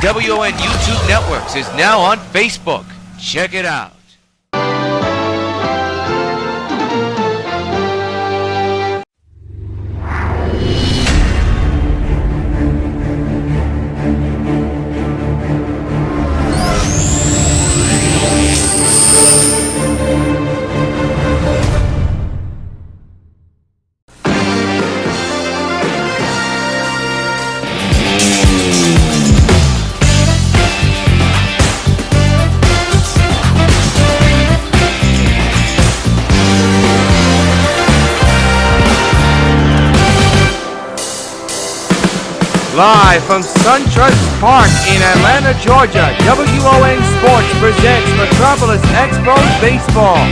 W.O.N. YouTube Networks is now on Facebook. Check it out. Live from Suntrust Park in Atlanta, Georgia, W.O.N. Sports presents Metropolis Expos Baseball.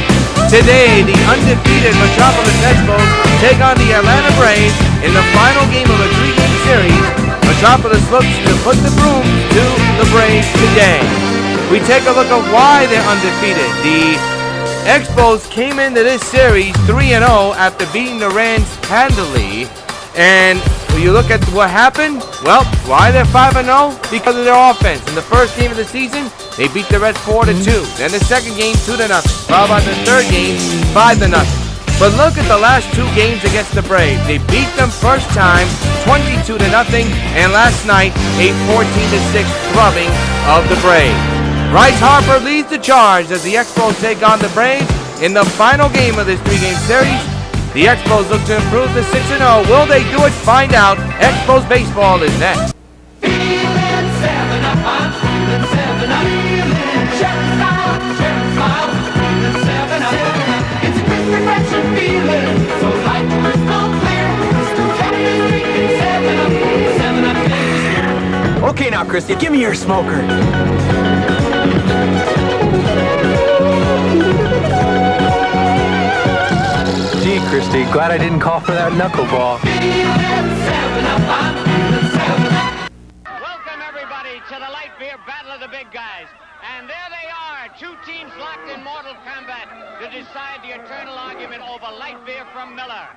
Today, the undefeated Metropolis Expos take on the Atlanta Braves in the final game of a three-game series. Metropolis looks to put the brooms to the Braves today. We take a look at why they're undefeated. The Expos came into this series 3-0 after beating the Rams handily. And when you look at what happened, well, why they're 5-0? Because of their offense. In the first game of the season, they beat the Reds 4-2. Then the second game, 2-0. Followed by the third game, 5-0. But look at the last two games against the Braves. They beat them first time, 22-0, and last night, a 14-6 drubbing of the Braves. Bryce Harper leads the charge as the Expos take on the Braves in the final game of this three-game series. The Expos look to improve to 6-0. Will they do it? Find out. Expos Baseball is next. Okay now, Christy, give me your smoker. Gee, Christy, glad I didn't call for that knuckleball. Welcome, everybody, to the light beer battle of the big guys. And there they are, two teams locked in mortal combat to decide the eternal argument over light beer from Miller.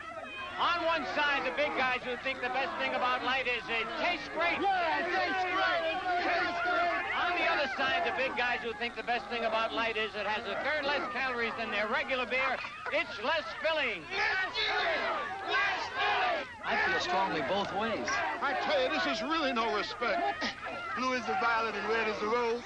On one side, the big guys who think the best thing about light is it tastes great. Yeah, it tastes great. Tastes great. On the other side, the big guys who think the best thing about light is it has a third less calories than their regular beer. It's less filling. Less filling. Less filling. I feel strongly both ways. I tell you, this is really no respect. Blue is the violet and red is the rose.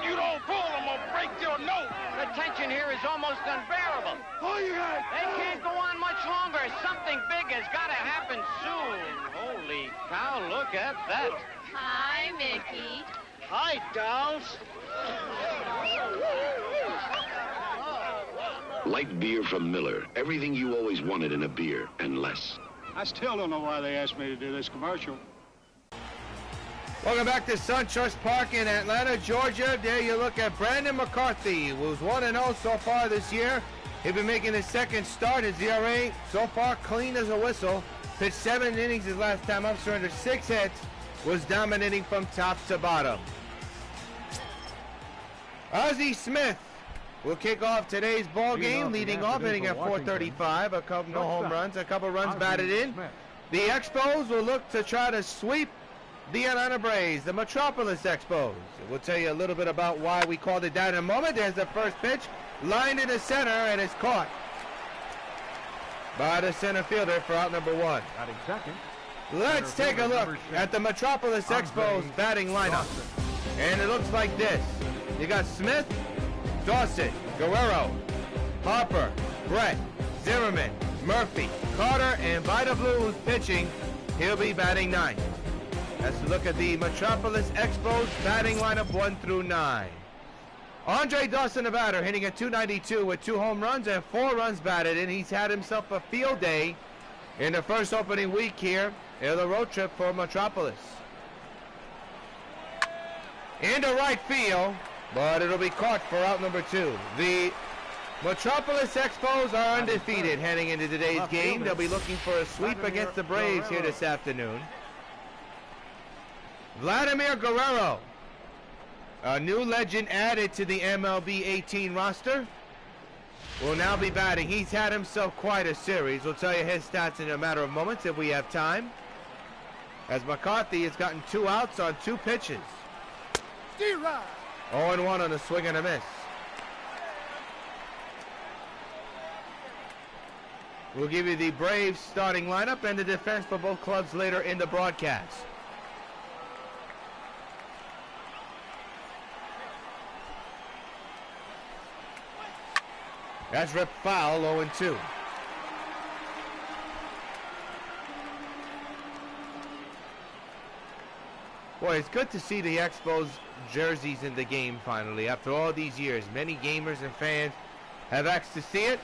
You don't pull them or break your nose. The tension here is almost unbearable. Oh, you got it. They can't go on much longer. Something big has got to happen soon. Holy cow, look at that. Hi, Mickey. Hi, dolls. Light beer from Miller. Everything you always wanted in a beer, and less. I still don't know why they asked me to do this commercial. Welcome back to Suntrust Park in Atlanta, Georgia. There you look at Brandon McCarthy, who's 1-0 so far this year. He's been making his second start. His ERA so far clean as a whistle. Pitched 7 innings his last time up, surrendered 6 hits. Was dominating from top to bottom. Ozzie Smith will kick off today's ball game, leading off, hitting at .435. A couple no home runs, a couple runs batted in. The Expos will look to try to sweep the Atlanta Braves, the Metropolis Expos. We'll tell you a little bit about why we called it that in a moment. There's the first pitch, lined into center, and it's caught by the center fielder for out number 1. Batting second. Let's take a look at the Metropolis Expos batting lineup. And it looks like this. You got Smith, Dawson, Guerrero, Harper, Brett, Zimmerman, Murphy, Carter, and Vida Blue, who's pitching. He'll be batting 9th. Let's look at the Metropolis Expos batting lineup 1 through 9. Andre Dawson, the batter, hitting at .292 with 2 home runs and 4 runs batted in. He's had himself a field day in the first opening week here in the road trip for Metropolis. Into right field, but it'll be caught for out number 2. The Metropolis Expos are undefeated heading into today's game. They'll be looking for a sweep against the Braves here this afternoon. Vladimir Guerrero, a new legend added to the MLB 18 roster, will now be batting. He's had himself quite a series. We'll tell you his stats in a matter of moments if we have time. As McCarthy has gotten 2 outs on 2 pitches. D-Rod. 0-1 on a swing and a miss. We'll give you the Braves starting lineup and the defense for both clubs later in the broadcast. That's ripped foul, 0-2. Boy, it's good to see the Expos jerseys in the game finally. After all these years, many gamers and fans have asked to see it,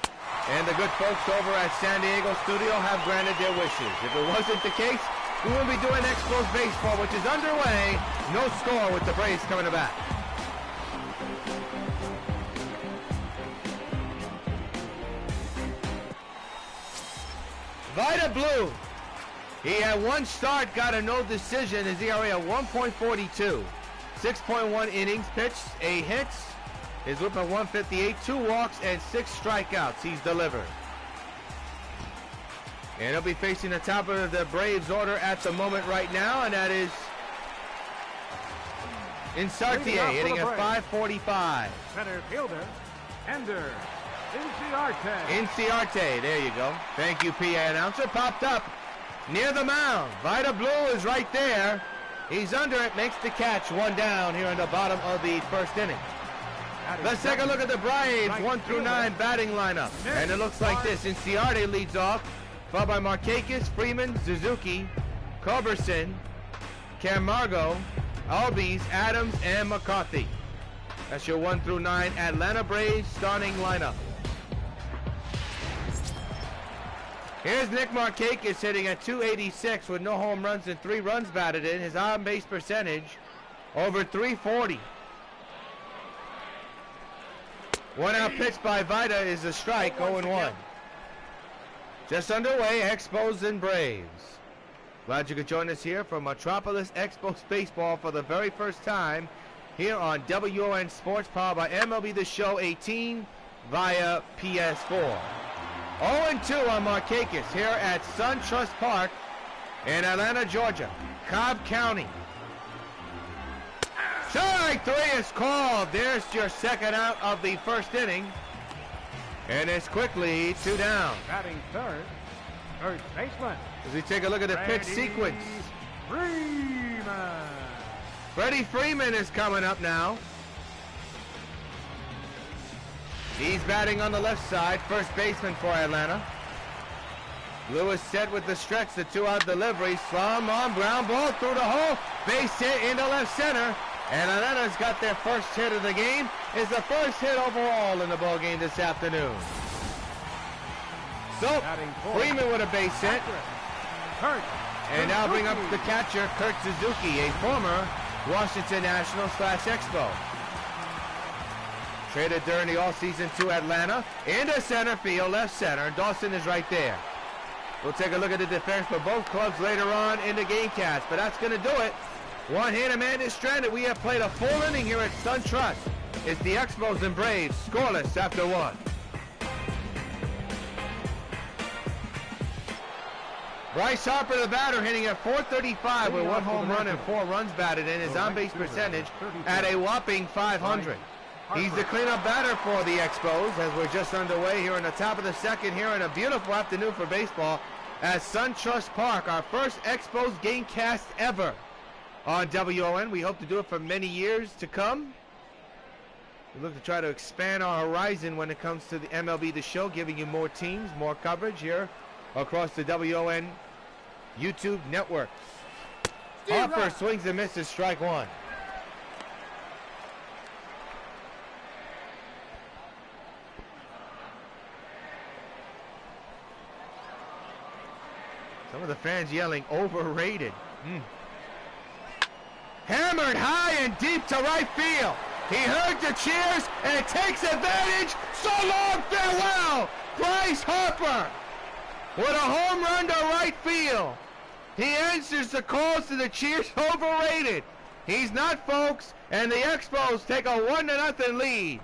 and the good folks over at San Diego Studio have granted their wishes. If it wasn't the case, we will be doing Expos baseball, which is underway. No score with the Braves coming back. Vida Blue. He had one start, got a no decision. His ERA at 1.42. 6.1 innings pitched, 8 hits. His whip at 158, 2 walks, and 6 strikeouts. He's delivered. And he'll be facing the top of the Braves order at the moment right now, and that is Insartier, hitting at 545. Center fielder, Ender Inciarte. Inciarte, there you go. Thank you, PA announcer. Popped up near the mound. Vida Blue is right there. He's under it, makes the catch. 1 down here in the bottom of the first inning. Let's take a look at the Braves 1 through 9 batting lineup. And it looks like this. Inciarte leads off, followed by Markakis, Freeman, Suzuki, Culberson, Camargo, Albies, Adams, and McCarthy. That's your 1 through 9 Atlanta Braves starting lineup. Here's Nick Markakis hitting at 286 with no home runs and 3 runs batted in. His on-base percentage over 340. One out pitch by Vida is a strike, 0-1. Just underway, Expos and Braves. Glad you could join us here from Metropolis Expos Baseball for the very first time here on W.O.N. Sports, powered by MLB The Show 18 via PS4. 0-2 on Markakis here at Suntrust Park in Atlanta, Georgia, Cobb County. Strike 3 is called. There's your second out of the first inning. And it's quickly 2 down. Batting third, first baseman. As we take a look at the pitch sequence. Freeman. Freddie Freeman is coming up now. He's batting on the left side, first baseman for Atlanta. Lewis set with the stretch, the 2-out delivery. Slum on, ground ball through the hole. Base hit into left center. And Atlanta's got their first hit of the game. It's the first hit overall in the ball game this afternoon. So, Freeman with a base hit. And now bring up the catcher, Kurt Suzuki, a former Washington National / Expo. Traded during the offseason to Atlanta. Into center field, left center. Dawson is right there. We'll take a look at the defense for both clubs later on in the Gamecast. But that's going to do it. One-hander man is stranded. We have played a full inning here at SunTrust. It's the Expos and Braves, scoreless after 1. Bryce Harper, the batter, hitting at 435 with 1 home run and 4 runs batted in. His on-base percentage at a whopping 500. He's the cleanup batter for the Expos as we're just underway here in the top of the second here in a beautiful afternoon for baseball at SunTrust Park. Our first Expos Gamecast ever on W.O.N. We hope to do it for many years to come. We look to try to expand our horizon when it comes to the MLB The Show, giving you more teams, more coverage here across the W.O.N. YouTube network. Harper swings and misses, strike 1. Some of the fans yelling, overrated. Hammered high and deep to right field. He heard the cheers and takes advantage. So long, farewell. Bryce Harper with a home run to right field. He answers the calls to the cheers. Overrated. He's not, folks, and the Expos take a 1-0 lead.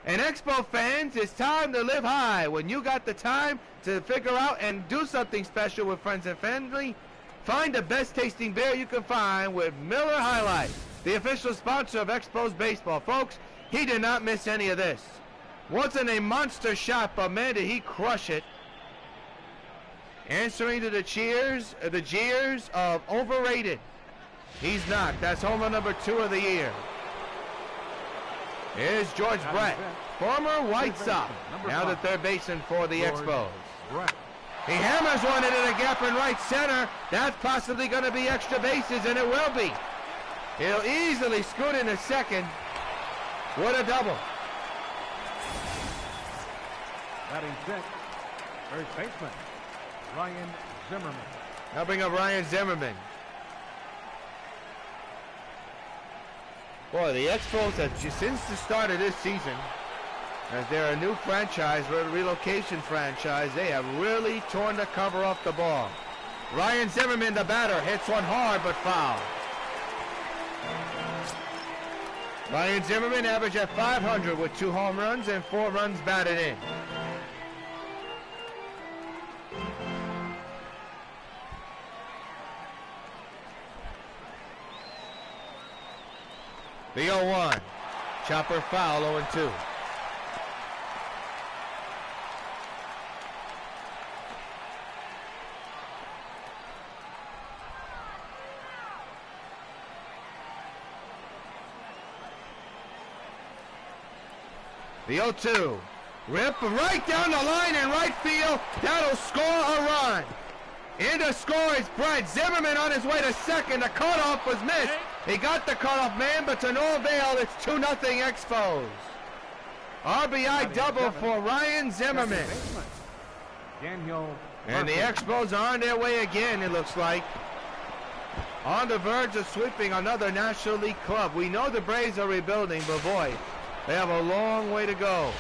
And Expo fans, it's time to live high. When you got the time to figure out and do something special with friends and family, Find the best tasting beer you can find with Miller High Life, the official sponsor of Expos Baseball. Folks, he did not miss any of this. Wasn't a monster shot, but man, did he crush it. Answering to the jeers of overrated. He's knocked. That's home run number 2 of the year. Here's George Brett, former White Sox, now the third baseman for the Expos. He hammers one into the gap in right center. That's possibly going to be extra bases, and it will be. He'll easily scoot into second. What a double. Batting sixth, first baseman, Ryan Zimmerman. Now bring up Ryan Zimmerman. Boy, the Expos have, since the start of this season, as they're a new franchise, a relocation franchise, they have really torn the cover off the ball. Ryan Zimmerman, the batter, hits one hard but foul. Ryan Zimmerman averaged at .500 with 2 home runs and 4 runs batted in. The 0-1. Chopper foul, 0-2. The 0-2. Rip right down the line in right field. That'll score a run. In to score is Brett. Zimmerman on his way to second. The cutoff was missed. He got the cutoff man, but to no avail. It's 2-0 Expos. RBI double for Ryan Zimmerman. And the Expos are on their way again, it looks like. On the verge of sweeping another National League club. We know the Braves are rebuilding, but boy, they have a long way to go.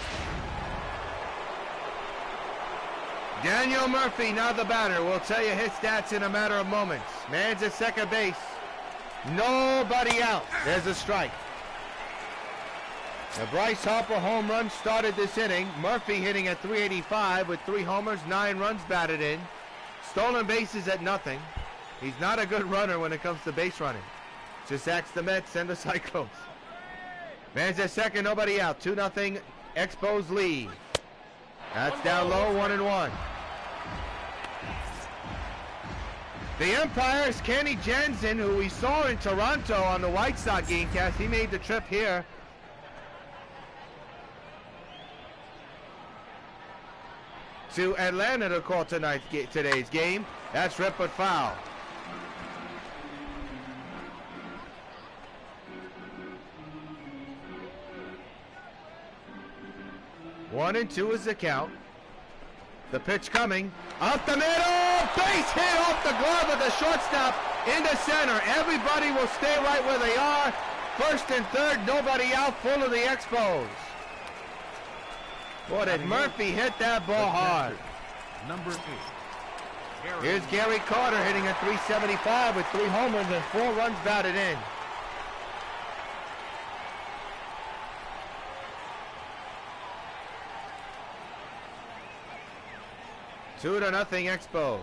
Daniel Murphy, now the batter. We'll tell you his stats in a matter of moments. Man's at second base. Nobody out. There's a strike. The Bryce Harper home run started this inning. Murphy hitting at .385 with 3 homers, 9 runs batted in. Stolen bases at nothing. He's not a good runner when it comes to base running. Just axe the Mets and the Cyclones. Man's at second, nobody out. 2-0 Expos lead. That's down low, 1-1. The Empire's Kenny Jensen, who we saw in Toronto on the White Sox Gamecast, he made the trip here. To Atlanta to call today's game. That's rip but foul. One and 2 is the count. The pitch coming. Up the middle. Base hit off the glove of the shortstop into center. Everybody will stay right where they are. First and third, nobody out. Full of the Expos. Boy, did Murphy hit that ball hard. Number 8. Here's Gary Carter hitting at .375 with 3 homers and 4 runs batted in. Two to nothing Expos.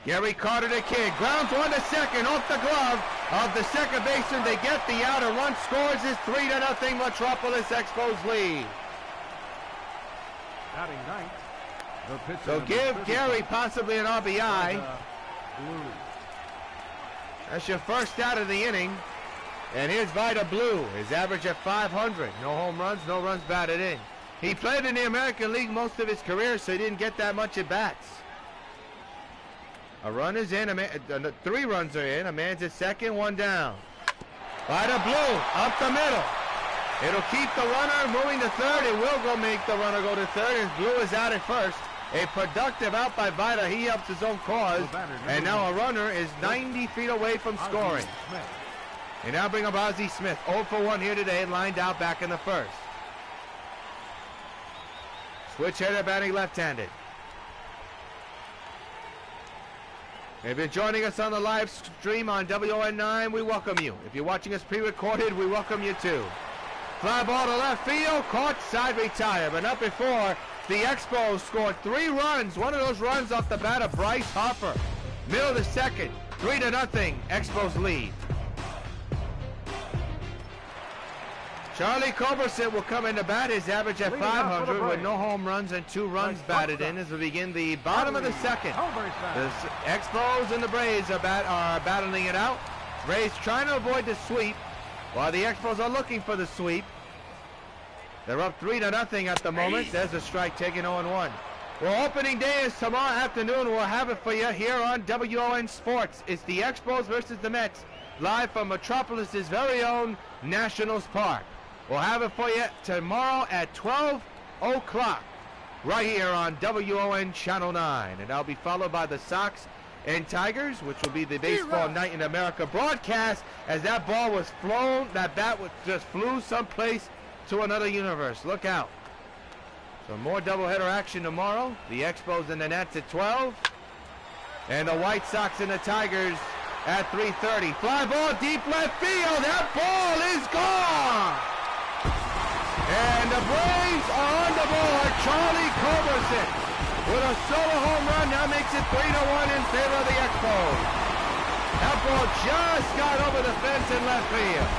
Gary Carter, the kid, grounds one to second off the glove of the second baseman. They get the out. A run scores is 3-0 Metropolis Expos lead. Batting ninth. The pitcher So give Gary possibly an RBI. That's your first out of the inning. And here's Vida Blue. His average at .500. No home runs, no runs batted in. He played in the American League most of his career, so he didn't get that much at bats. A run is in. 3 runs are in. A man's at second, 1 down. Vida Blue up the middle. It'll keep the runner moving to third. It will go make the runner go to third. And Blue is out at first. A productive out by Vida. He helps his own cause. And now a runner is 90 feet away from scoring. And now bring up Ozzie Smith. 0 for 1 here today and lined out back in the first. Switch hitter batting left-handed. If you're joining us on the live stream on W.O.N 9, we welcome you. If you're watching us pre-recorded, we welcome you too. Fly ball to left field, caught, side retire. But not before, the Expos scored 3 runs. One of those runs off the bat of Bryce Harper. Middle of the second. 3-0, Expos lead. Charlie Culberson will come into bat. His average at 500 with no home runs and 2 runs batted in as we begin the bottom of the second. The Expos and the Braves are battling it out. Braves trying to avoid the sweep while the Expos are looking for the sweep. They're up 3-0 at the moment. There's a strike taken 0-1. Well, opening day is tomorrow afternoon. We'll have it for you here on W.O.N. Sports. It's the Expos versus the Mets, live from Metropolis's very own Nationals Park. We'll have it for you tomorrow at 12 o'clock right here on W.O.N. Channel 9. And that'll be followed by the Sox and Tigers, which will be the Baseball Night in America broadcast. As that ball was flown, that bat just flew someplace to another universe. Look out. So more doubleheader action tomorrow. The Expos and the Nats at 12. And the White Sox and the Tigers at 3:30. Fly ball deep left field. That ball is gone. And the Braves are on the board. Charlie Culberson with a solo home run now makes it 3-1 in favor of the Expos. That ball just got over the fence in left field.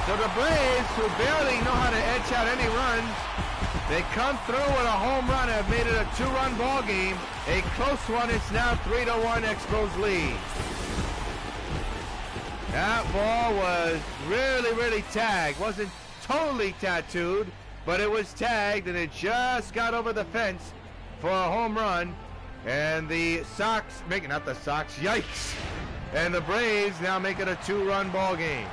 So the Braves, who barely know how to edge out any runs, they come through with a home run, have made it a 2-run ball game. A close one. It's now 3-1 Expos lead. That ball was really tagged. Wasn't totally tattooed, but it was tagged, and it just got over the fence for a home run. And the Sox, not the Sox, yikes. And the Braves now make it a 2-run ball game.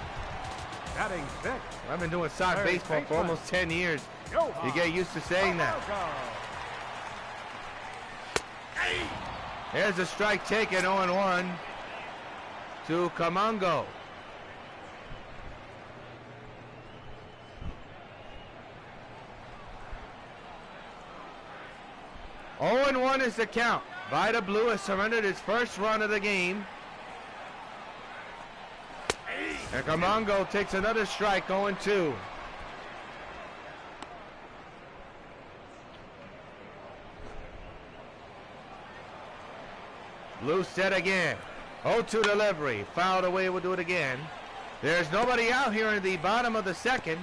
Batting sixth. I've been doing Sox baseball for almost 10 years. You get used to saying that. Here's a strike taken, 0-1 to Camango. "0-1 is the count. Vida Blue has surrendered his first run of the game. And Camango takes another strike, 0-2. Blue set again. 0-2 delivery. Fouled away. We'll do it again. There's nobody out here in the bottom of the second.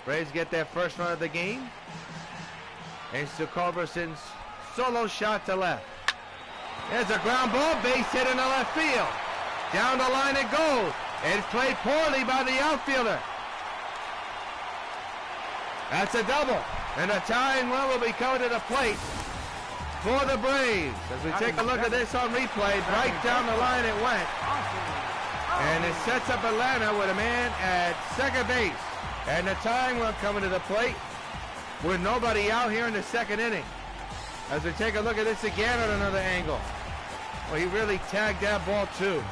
Braves get their first run of the game. Thanks to Culberson's solo shot to left. There's a ground ball, base hit in the left field. Down the line it goes. It's played poorly by the outfielder. That's a double. And a tying run will be coming to the plate for the Braves. As we take a look at this on replay, right down the line it went. And it sets up Atlanta with a man at second base. And the tying run coming to the plate with nobody out here in the second inning. As we take a look at this again at another angle. Well, he really tagged that ball too.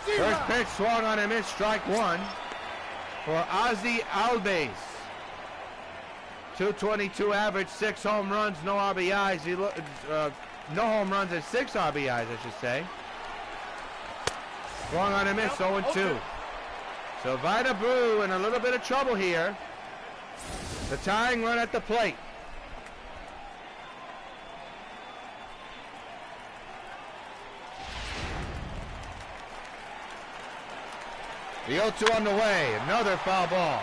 First pitch swung on and missed, strike one for Ozzy Albies. 222 average, 6 home runs, no RBIs. No home runs and 6 RBIs, I should say. Swung on and missed, 0-2. So Vida Blue in a little bit of trouble here. The tying run at the plate. The 0-2 on the way. Another foul ball.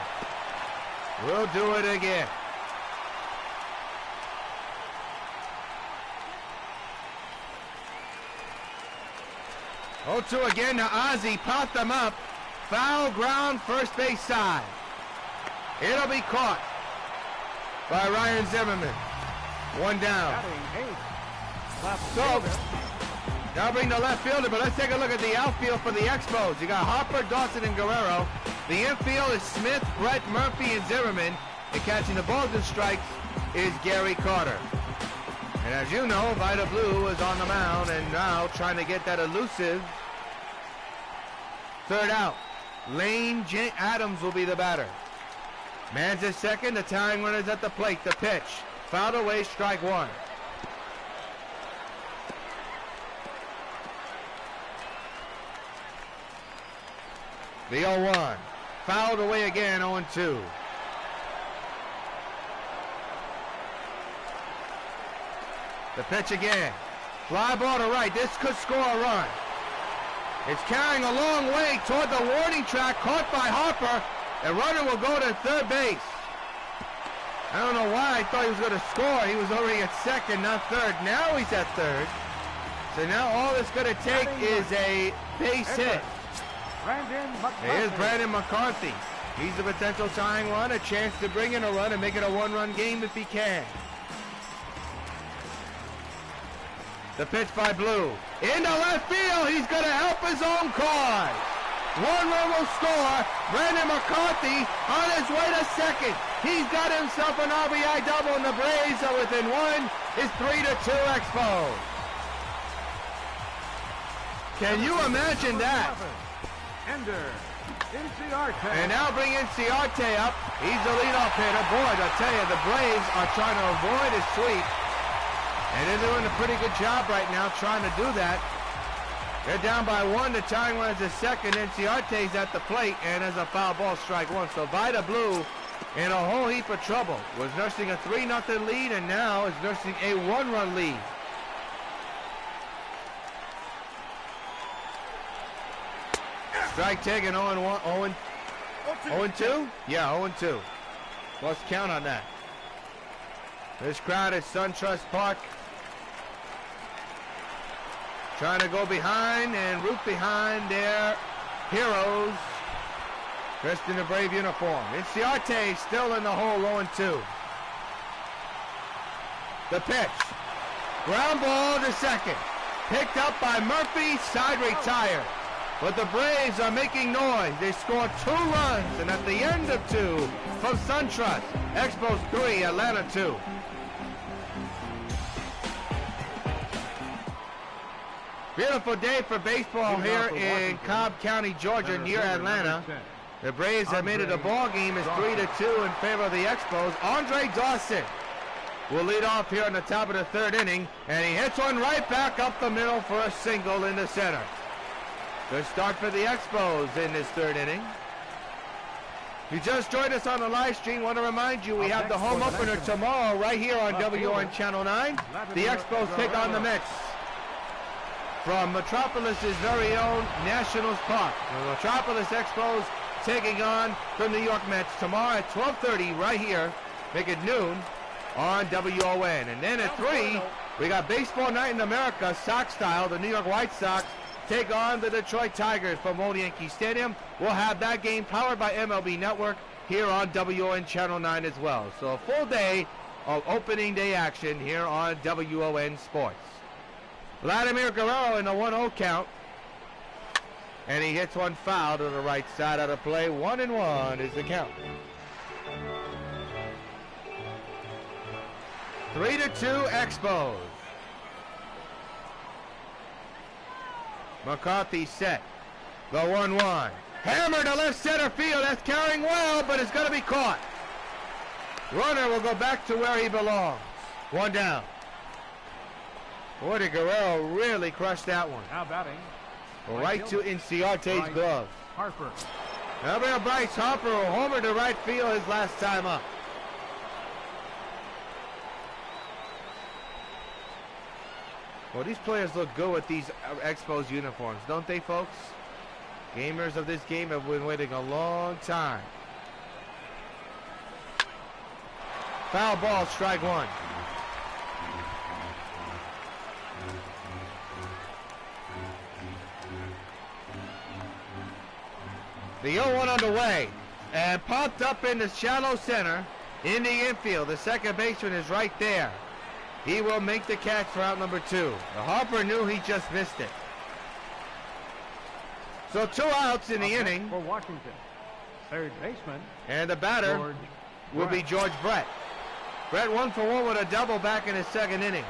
We'll do it again. Oh, 2 again to Ozzy. Popped them up. Foul ground, first base side. It'll be caught by Ryan Zimmerman. 1 down. So, now bring the left fielder, but let's take a look at the outfield for the Expos. You got Hopper, Dawson, and Guerrero. The infield is Smith, Brett, Murphy, and Zimmerman. And catching the balls and strikes is Gary Carter. And as you know, Vida Blue is on the mound and now trying to get that elusive third out. Lane Adams will be the batter. Man's at second. The tying runner's at the plate. The pitch. Fouled away, strike one. The 0-1. Fouled away again, 0-2. The pitch again. Fly ball to right. This could score a run. It's carrying a long way toward the warning track. Caught by Harper. The runner will go to third base. I don't know why I thought he was going to score. He was already at second, not third. Now he's at third. So now all it's going to take is a base hit. Here's Brandon McCarthy. He's a potential tying run, a chance to bring in a run and make it a one-run game if he can. The pitch by Blue. Into left field. He's going to help his own cause. One run will score. Brandon McCarthy on his way to second. He's got himself an RBI double, and the Braves are within one. It's 3-2 Expos. Can you imagine that? And now bring Inciarte up. He's the leadoff hitter. Boy, I tell you, the Braves are trying to avoid a sweep. And they're doing a pretty good job right now trying to do that. They're down by one. The tying run is a second. Inciarte's at the plate, and there's a foul ball, strike one. So Vida Blue in a whole heap of trouble. Was nursing a 3-0 lead, and now is nursing a one-run lead. Strike taken 0-1, 0-2? Yeah, 0-2. Lost count on that. This crowd at Suntrust Park trying to go behind and root behind their heroes dressed in the Brave uniform. Inciarte still in the hole, 0-2. The pitch. Ground ball to second. Picked up by Murphy, side retired. But the Braves are making noise. They score 2 runs, and at the end of 2 from Suntrust, Expos 3, Atlanta 2. Beautiful day for baseball here in Cobb County, Georgia, near Atlanta. The Braves have made it a ball game. It's 3-2 in favor of the Expos. Andre Dawson will lead off here in the top of the third inning, and he hits one right back up the middle for a single in the center. Good start for the Expos in this third inning. If you just joined us on the live stream, want to remind you we have the home opener tomorrow right here on W.O.N. Channel 9. The Expos take on the Mets from Metropolis's very own Nationals Park. The Metropolis Expos taking on the New York Mets tomorrow at 12:30 right here, make it noon on W.O.N. And then at 3, we got Baseball Night in America, Sox style. The New York White Sox take on the Detroit Tigers from Old Yankee Stadium. We'll have that game powered by MLB Network here on W.O.N. Channel 9 as well. So a full day of opening day action here on W.O.N. Sports. Vladimir Guerrero in the 1-0 count. And he hits one foul to the right side of the play. 1-1 is the count. 3-2 Expos. McCarthy set. The 1-1. Hammer to left center field. That's carrying well, but it's going to be caught. Runner will go back to where he belongs. One down. Boy, did Guerrero really crush that one. Now batting. Right to Inciarte's glove. Harper. Gabriel Bryce Harper will homer to right field his last time up. Well, these players look good with these Expos uniforms, don't they, folks? Gamers of this game have been waiting a long time. Foul ball, strike one. The 0-1 underway, and popped up in the shallow center in the infield. The second baseman is right there. He will make the catch for out number 2. The Harper knew he just missed it. So 2 outs in the inning. For Washington, third baseman. And the batter will be George Brett. Brett 1 for 1 with a double back in his second inning.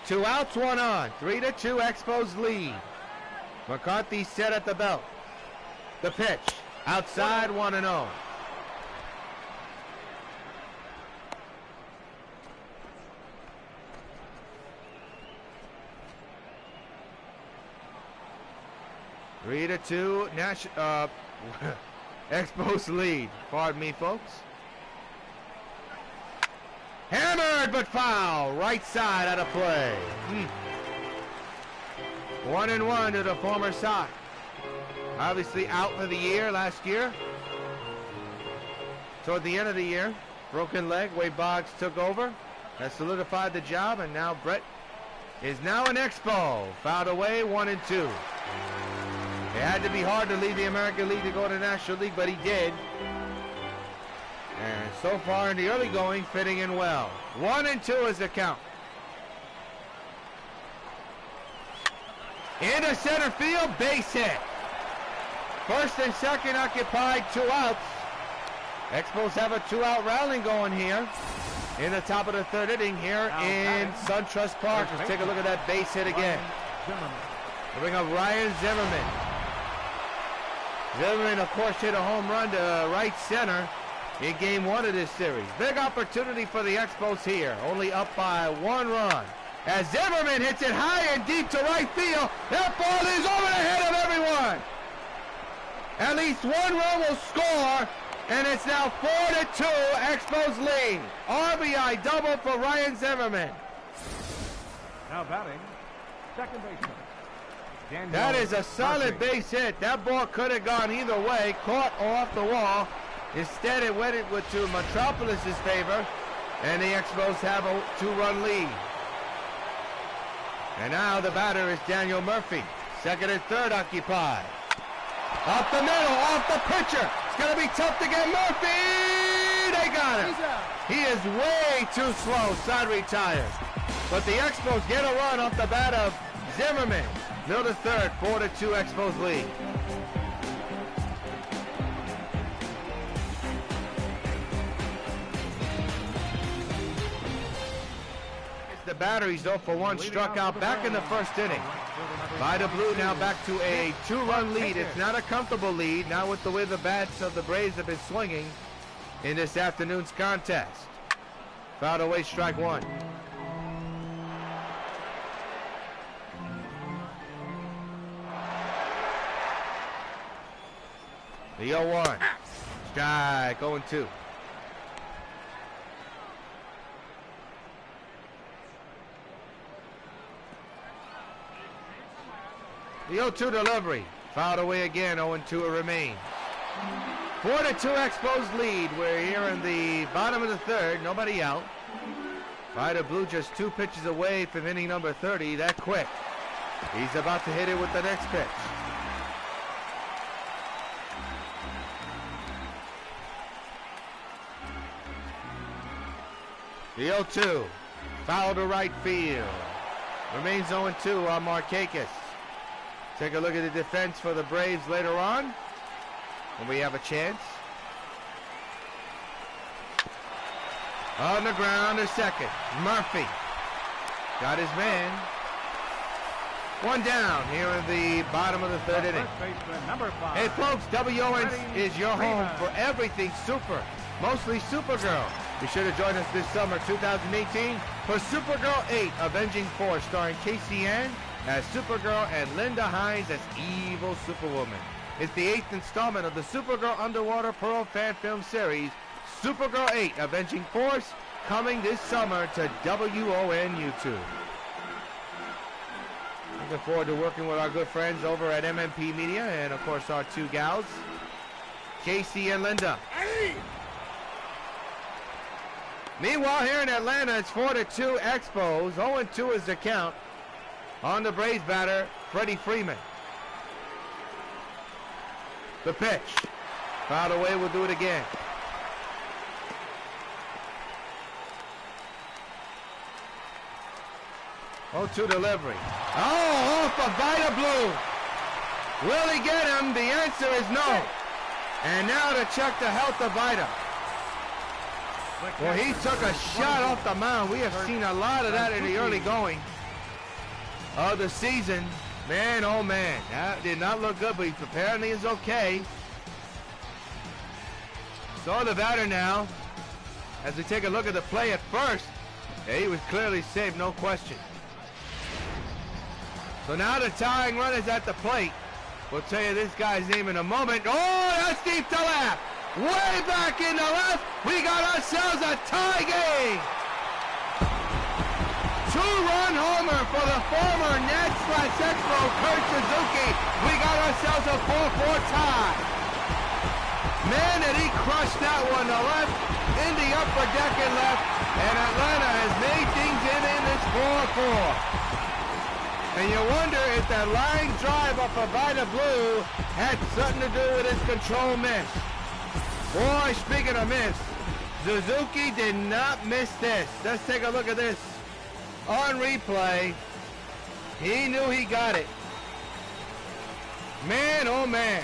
Two outs, 1 on. 3-2 Expos lead. McCarthy set at the belt. The pitch. Outside, 1-0. Three to two. Expos lead. Pardon me, folks. Hammered but foul. Right side out of play. 1-1 to the former Sox. Obviously out for the year last year. Toward the end of the year, broken leg. Wade Boggs took over. That solidified the job, and now Brett is now an Expo. Fouled away, 1-2. It had to be hard to leave the American League to go to the National League, but he did. And so far in the early going, fitting in well. 1-2 is the count. Into center field, base hit. First and second occupied, 2 outs. Expos have a 2-out rallying going here in the top of the 3rd inning here in Suntrust Park. Let's take a look at that base hit again. We bring up Ryan Zimmerman. Zimmerman, of course, hit a home run to right center in game 1 of this series. Big opportunity for the Expos here, only up by 1 run. As Zimmerman hits it high and deep to right field, that ball is over the head of everyone. At least 1 run will score, and it's now 4-2, Expos lead. RBI double for Ryan Zimmerman. Now batting, second baseman. That is a solid base hit. That ball could have gone either way, caught off the wall. Instead, it went to Metropolis's favor, and the Expos have a 2-run lead. And now the batter is Daniel Murphy. Second and third occupied. Up the middle, off the pitcher. It's going to be tough to get Murphy. They got him. He is way too slow. Side retired. But the Expos get a run off the bat of Zimmerman. Middle to third, 4-2 Expos lead. The batteries 0 for 1, struck out back in the 1st inning. By the Blue now back to a 2-run lead. It's not a comfortable lead, not with the way the bats of the Braves have been swinging in this afternoon's contest. Fouled away, strike 1. The 0-1. Strike, 0-2. The 0-2 delivery. Fouled away again, 0-2 it remains. 4-2 Expos lead. We're here in the bottom of the 3rd, nobody out. Ryder Blue just 2 pitches away from inning number 30, that quick. He's about to hit it with the next pitch. The 0-2. Foul to right field. Remains 0-2 on Markakis. Take a look at the defense for the Braves later on when we have a chance. On the ground to second. Murphy got his man. 1 down here in the bottom of the 3rd inning. Hey folks, W.O.N is your home for everything super, mostly Supergirl. Be sure to join us this summer 2018 for Supergirl 8, Avenging Force, starring Casey Ann as Supergirl and Linda Hines as Evil Superwoman. It's the 8th installment of the Supergirl Underwater Pearl fan film series, Supergirl 8, Avenging Force, coming this summer to W.O.N YouTube. Looking forward to working with our good friends over at MMP Media and, of course, our 2 gals, Casey and Linda. Meanwhile, here in Atlanta, it's 4-2 Expos. 0-2 is the count on the Braves batter, Freddie Freeman. The pitch. Fouled away, we'll do it again. Oh, 2 delivery. Oh, off of Vida Blue. Will he get him? The answer is no. And now to check the health of Vida. Well, he took a shot off the mound. We have seen a lot of that in the early going of the season. Man, oh man, that did not look good, but he apparently is okay. So the batter now, as we take a look at the play at first, he was clearly safe, no question. So now the tying run is at the plate. We'll tell you this guy's name in a moment. Oh, that's deep to left. Way back in the left. We got ourselves a tie game. 2-run homer for the former Nets/Expo Kurt Suzuki. We got ourselves a 4-4 tie. Man, did he crush that one to left, in the upper deck and left, and Atlanta has made things in this 4-4. And you wonder if that line drive up of Vida Blue had something to do with his control miss. Boy, speaking of miss, Suzuki did not miss this. Let's take a look at this. On replay, he knew he got it. Man, oh man.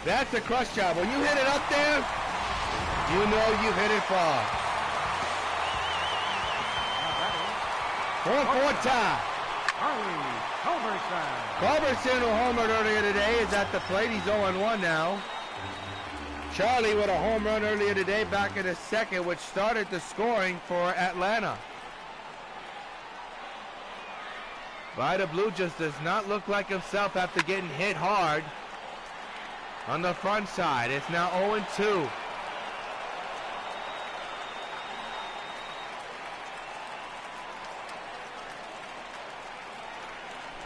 That's a crush job. When you hit it up there, you know you hit it far. 4-4 tie. Culberson, who homered earlier today, is at the plate. He's 0-1 now. Charlie with a home run earlier today, back in the second, which started the scoring for Atlanta. Vida Blue just does not look like himself after getting hit hard on the front side. It's now 0-2.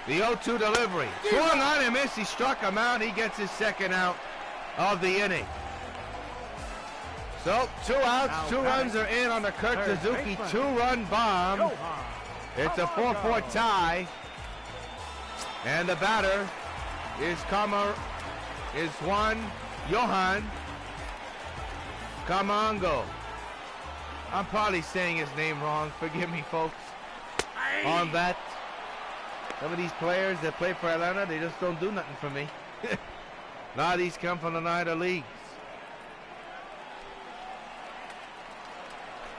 The 0-2 delivery. Swung on and missed. He struck him out. He gets his second out of the inning. So, 2 outs, 2 runs are in on the Kurt Suzuki 2-run bomb. It's a 4-4 tie. And the batter is Johan Camango. I'm probably saying his name wrong. Forgive me, folks. On that. Some of these players that play for Atlanta, they just don't do nothing for me. A lot of these come from the minor leagues.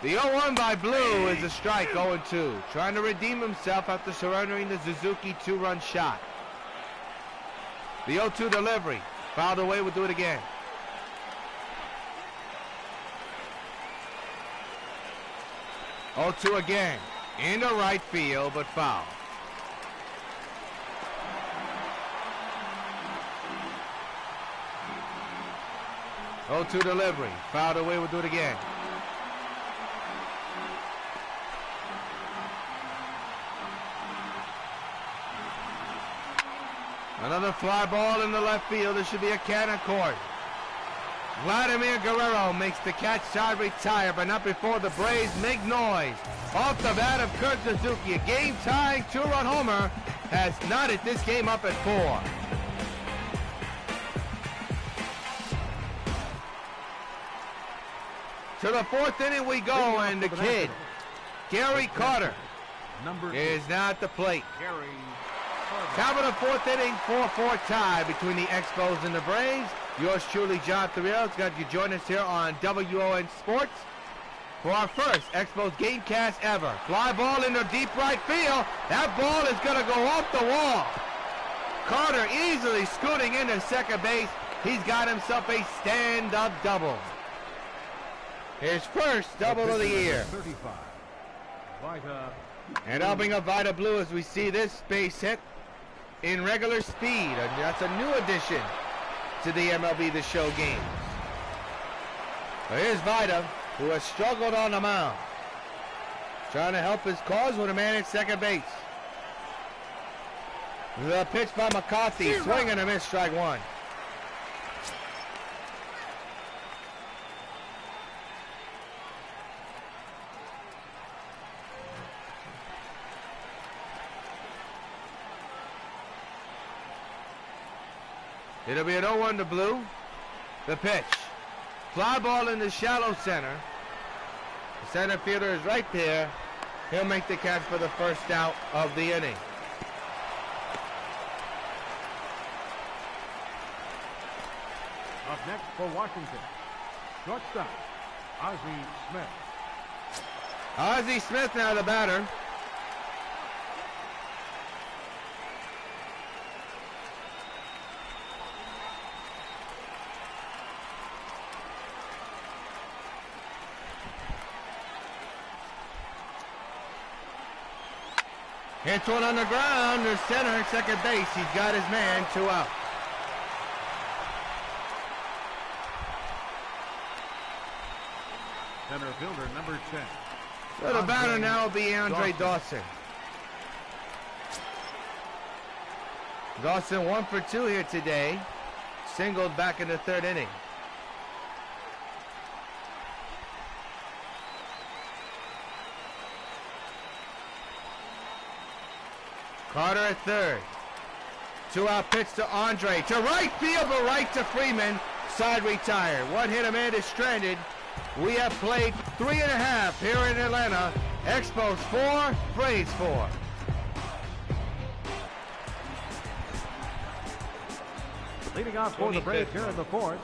The 0-1 by Blue is a strike, 0-2. Trying to redeem himself after surrendering the Suzuki 2-run shot. The 0-2 delivery. Fouled away, we'll do it again. Oh, 2 again. Into right field, but foul. 0-2 delivery. Fouled away, we'll do it again. Another fly ball in the left field. This should be a cannon court. Vladimir Guerrero makes the catch side retire, but not before the Braves make noise. Off the bat of Kurt Suzuki, a game-tying 2-run homer has knotted this game up at 4. To the 4th inning we go, and the kid, Gary Carter, is now at the plate. Top of the 4th inning, 4-4 tie between the Expos and the Braves. Yours truly, John Theriot, is going to join us here on W.O.N. Sports for our first Expos Gamecast ever. Fly ball into deep right field. That ball is going to go off the wall. Carter easily scooting into second base. He's got himself a stand-up double. His first double of the year. And helping up Vida Blue as we see this base hit in regular speed. And that's a new addition to the MLB The Show games. Well, here's Vida, who has struggled on the mound, trying to help his cause with a man at second base. The pitch by McCarthy, swing and a miss, strike 1. It'll be an 0-1 to Blue. The pitch. Fly ball in the shallow center. The center fielder is right there. He'll make the catch for the first out of the inning. Up next for Washington, shortstop, Ozzie Smith. Ozzie Smith now the batter. Hits one on the ground to center, second base. He's got his man, 2 out. Center fielder number 10. So the batter now will be Andre Dawson. Dawson 1 for 2 here today. Singled back in the 3rd inning. Carter at 3rd. 2-out pitch to Andre. To right field, but right to Freeman. Side retired. One hit, a man is stranded. We have played 3.5 here in Atlanta. Expos 4, Braves 4. Leading off for the Braves here in the 4th.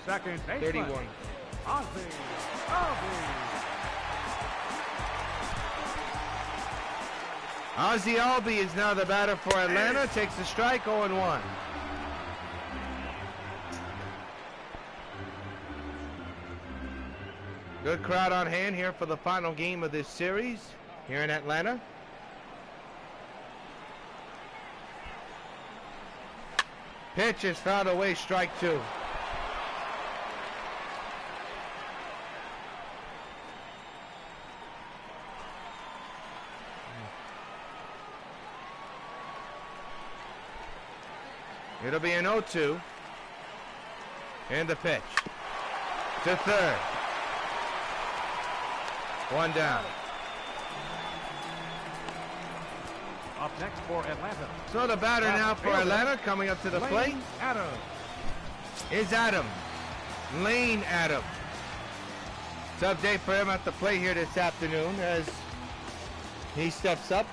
Second baseman. 31. Ozzie Albies. Ozzie Albies is now the batter for Atlanta. Takes the strike, 0-1. Good crowd on hand here for the final game of this series here in Atlanta. Pitch is fouled away, strike 2. It'll be an 0-2. And the pitch. To 3rd. 1 down. Up next for Atlanta. So the batter now for Atlanta coming up to the plate Adams. is Adam. Lane Adam. Tough day for him at the plate here this afternoon as he steps up.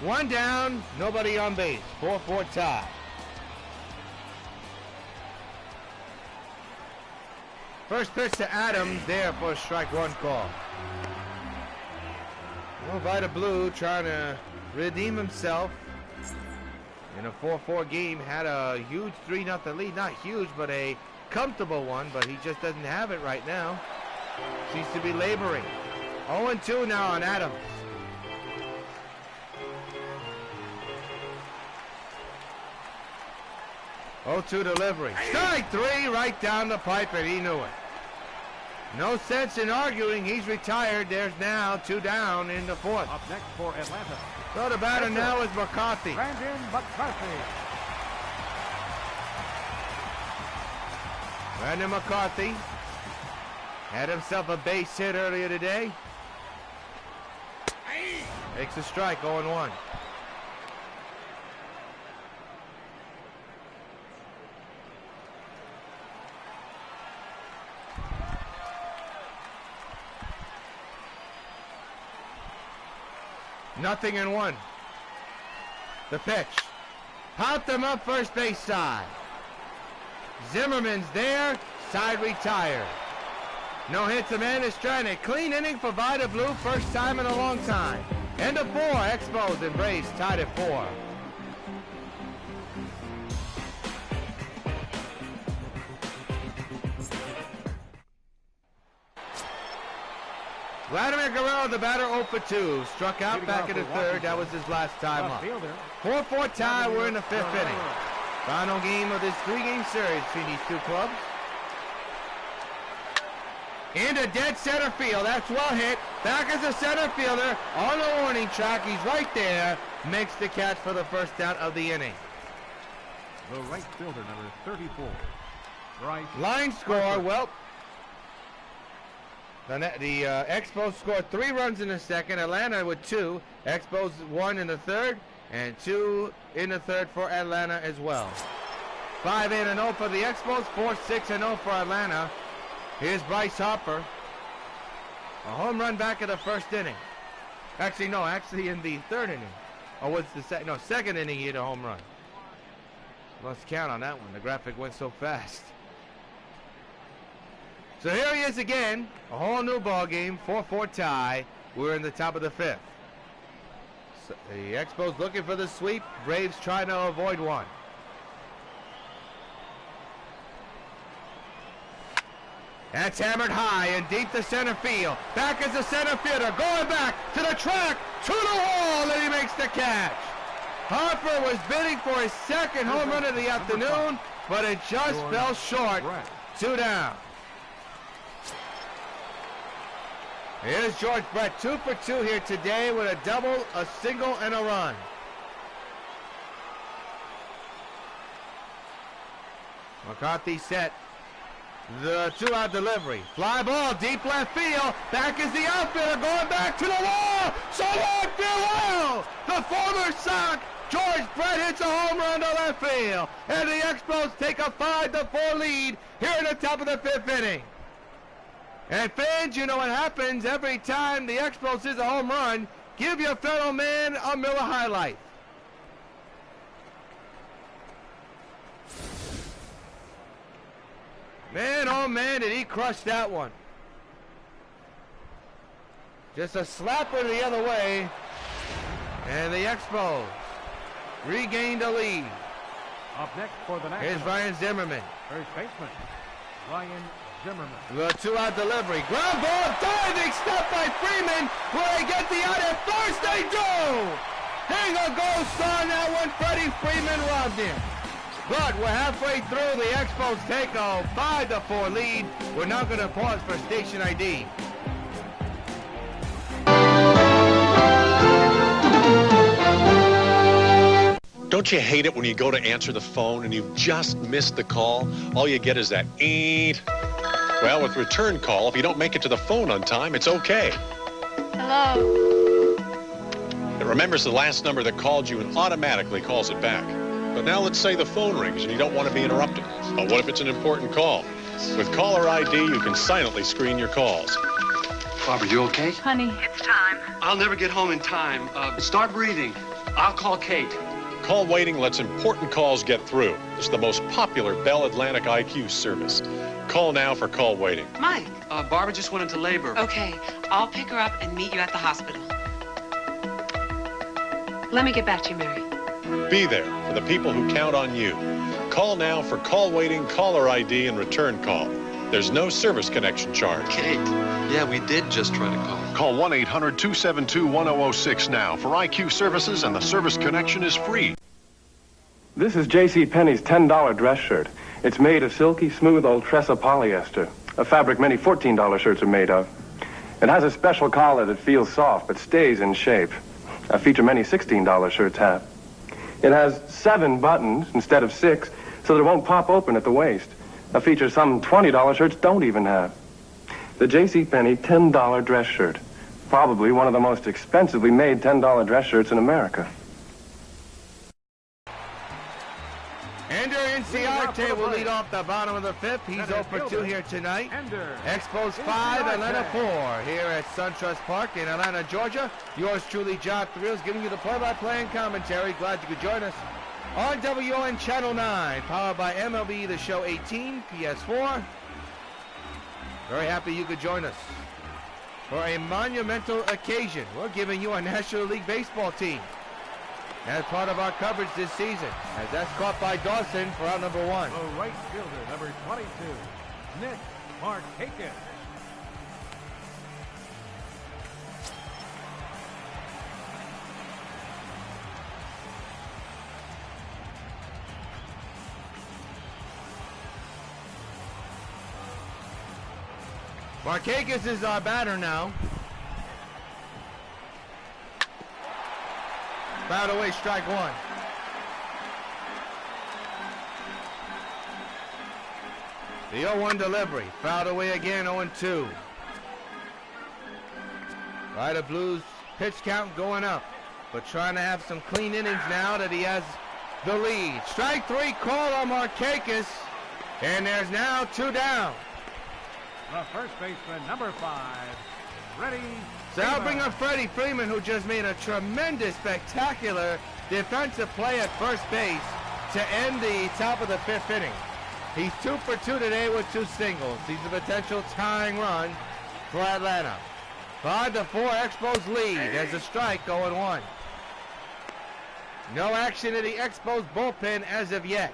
1 down, nobody on base. 4-4 tie. First pitch to Adams there for a strike 1 call. Well, Vita Blue trying to redeem himself in a 4-4 game. Had a huge 3-0 lead. Not huge, but a comfortable one, but he just doesn't have it right now. Seems to be laboring. 0-2 now on Adams. Oh-2 delivery. Strike 3 right down the pipe, and he knew it. No sense in arguing. He's retired. There's now 2 down in the 4th. Up next for Atlanta. So the batter now is McCarthy. Brandon McCarthy. Brandon McCarthy had himself a base hit earlier today. Makes a strike, 0-1. Nothing in 1. The pitch. Popped him up first base side. Zimmerman's there. Side retired. No hits. The man is trying a clean inning for Vita Blue. First time in a long time. End of 4. Expos and Braves tied at 4. Vladimir Guerrero, the batter, 0 for 2. Struck out back in the 3rd. That was his last time up. 4-4 tie. We're in the 5th inning. Final game of this 3-game series between these 2 clubs. Into dead center field. That's well hit. Back as a center fielder on the warning track. He's right there. Makes the catch for the first out of the inning. The right fielder, number 34. Bryce Line score, well, the Expos scored 3 runs in the 2nd. Atlanta with 2. Expos 1 in the 3rd. And 2 in the 3rd for Atlanta as well. 5-0 for the Expos. 4-6-0 for Atlanta. Here's Bryce Harper. A home run back in the 1st inning. Actually, no, in the 3rd inning. Or was the second? No, 2nd inning he hit a home run. Lost count on that one. The graphic went so fast. So here he is again. A whole new ball game. 4-4 tie. We're in the top of the 5th. So the Expos looking for the sweep. Braves trying to avoid one. That's hammered high and deep to center field. Back is the center fielder, going back to the track, to the wall, and he makes the catch. Harper was bidding for his second home run of the afternoon, but it just fell short. 2 down. Here's George Brett, 2 for 2 here today with a double, a single, and a run. McCarthy set. The 2-out delivery. Fly ball, deep left field. Back is the outfielder going back to the wall. So left field well. The former Sox, George Brett, hits a home run to left field. And the Expos take a 5-4 lead here in the top of the 5th inning. And fans, you know what happens every time the Expos hits a home run. Give your fellow man a Miller High Life. Man, oh man, did he crush that one. Just a slapper the other way. And the Expos regained the lead. Up next for the next. Here's Ryan Zimmerman. First baseman, Ryan Zimmerman. The 2-out delivery. Ground ball, diving step by Freeman. Will they get the out at first? They do! Hang a ghost on that one. Freddie Freeman robbed him. But we're halfway through. The Expos take a 5-4 lead. We're now going to pause for station ID. Don't you hate it when you go to answer the phone and you've just missed the call? All you get is that eeet. Well, with return call, if you don't make it to the phone on time, it's okay. Hello? It remembers the last number that called you and automatically calls it back. But now let's say the phone rings and you don't want to be interrupted. But what if it's an important call? With caller ID, you can silently screen your calls. Barbara, you okay? Honey, it's time. I'll never get home in time. Start breathing. I'll call Kate. Call waiting lets important calls get through. It's the most popular Bell Atlantic IQ service. Call now for call waiting. Mike. Barbara just went into labor. Okay, I'll pick her up and meet you at the hospital. Let me get back to you, Mary. Be there for the people who count on you. Call now for call waiting, caller ID, and return call. There's no service connection charge. Kate. Yeah, we did just try to call. Call 1-800-272-1006 now for IQ services, and the service connection is free. This is J.C. Penney's $10 dress shirt. It's made of silky, smooth Ultressa polyester, a fabric many $14 shirts are made of. It has a special collar that feels soft but stays in shape, a feature many $16 shirts have. It has 7 buttons instead of 6, so that it won't pop open at the waist, a feature some $20 shirts don't even have. The J.C. Penney $10 dress shirt, probably one of the most expensively made $10 dress shirts in America. Ender Inciarte will lead off the bottom of the 5th. He's 0 for 2 here tonight. Expos 5, Atlanta 4 here at Suntrust Park in Atlanta, Georgia. Yours truly, John Thrills, giving you the play-by-play and commentary. Glad you could join us on W.O.N. Channel 9, powered by MLB The Show 18, PS4. Very happy you could join us for a monumental occasion. We're giving you a National League Baseball team as part of our coverage this season, as that's caught by Dawson for out number 1. The right fielder, number 22, Nick Markakis. Markakis is our batter now. Fouled away, strike 1. The 0-1 delivery. Fouled away again, 0-2. Rider Blues pitch count going up, but trying to have some clean innings now that he has the lead. Strike 3 call on Markakis, and there's now 2 down. The first baseman, number 5, Freddie. So I'll bring up Freddie Freeman, who just made a tremendous, spectacular defensive play at first base to end the top of the 5th inning. He's 2 for 2 today with 2 singles. He's a potential tying run for Atlanta. 5-4 Expos lead as the strike 0-1. No action in the Expos bullpen as of yet.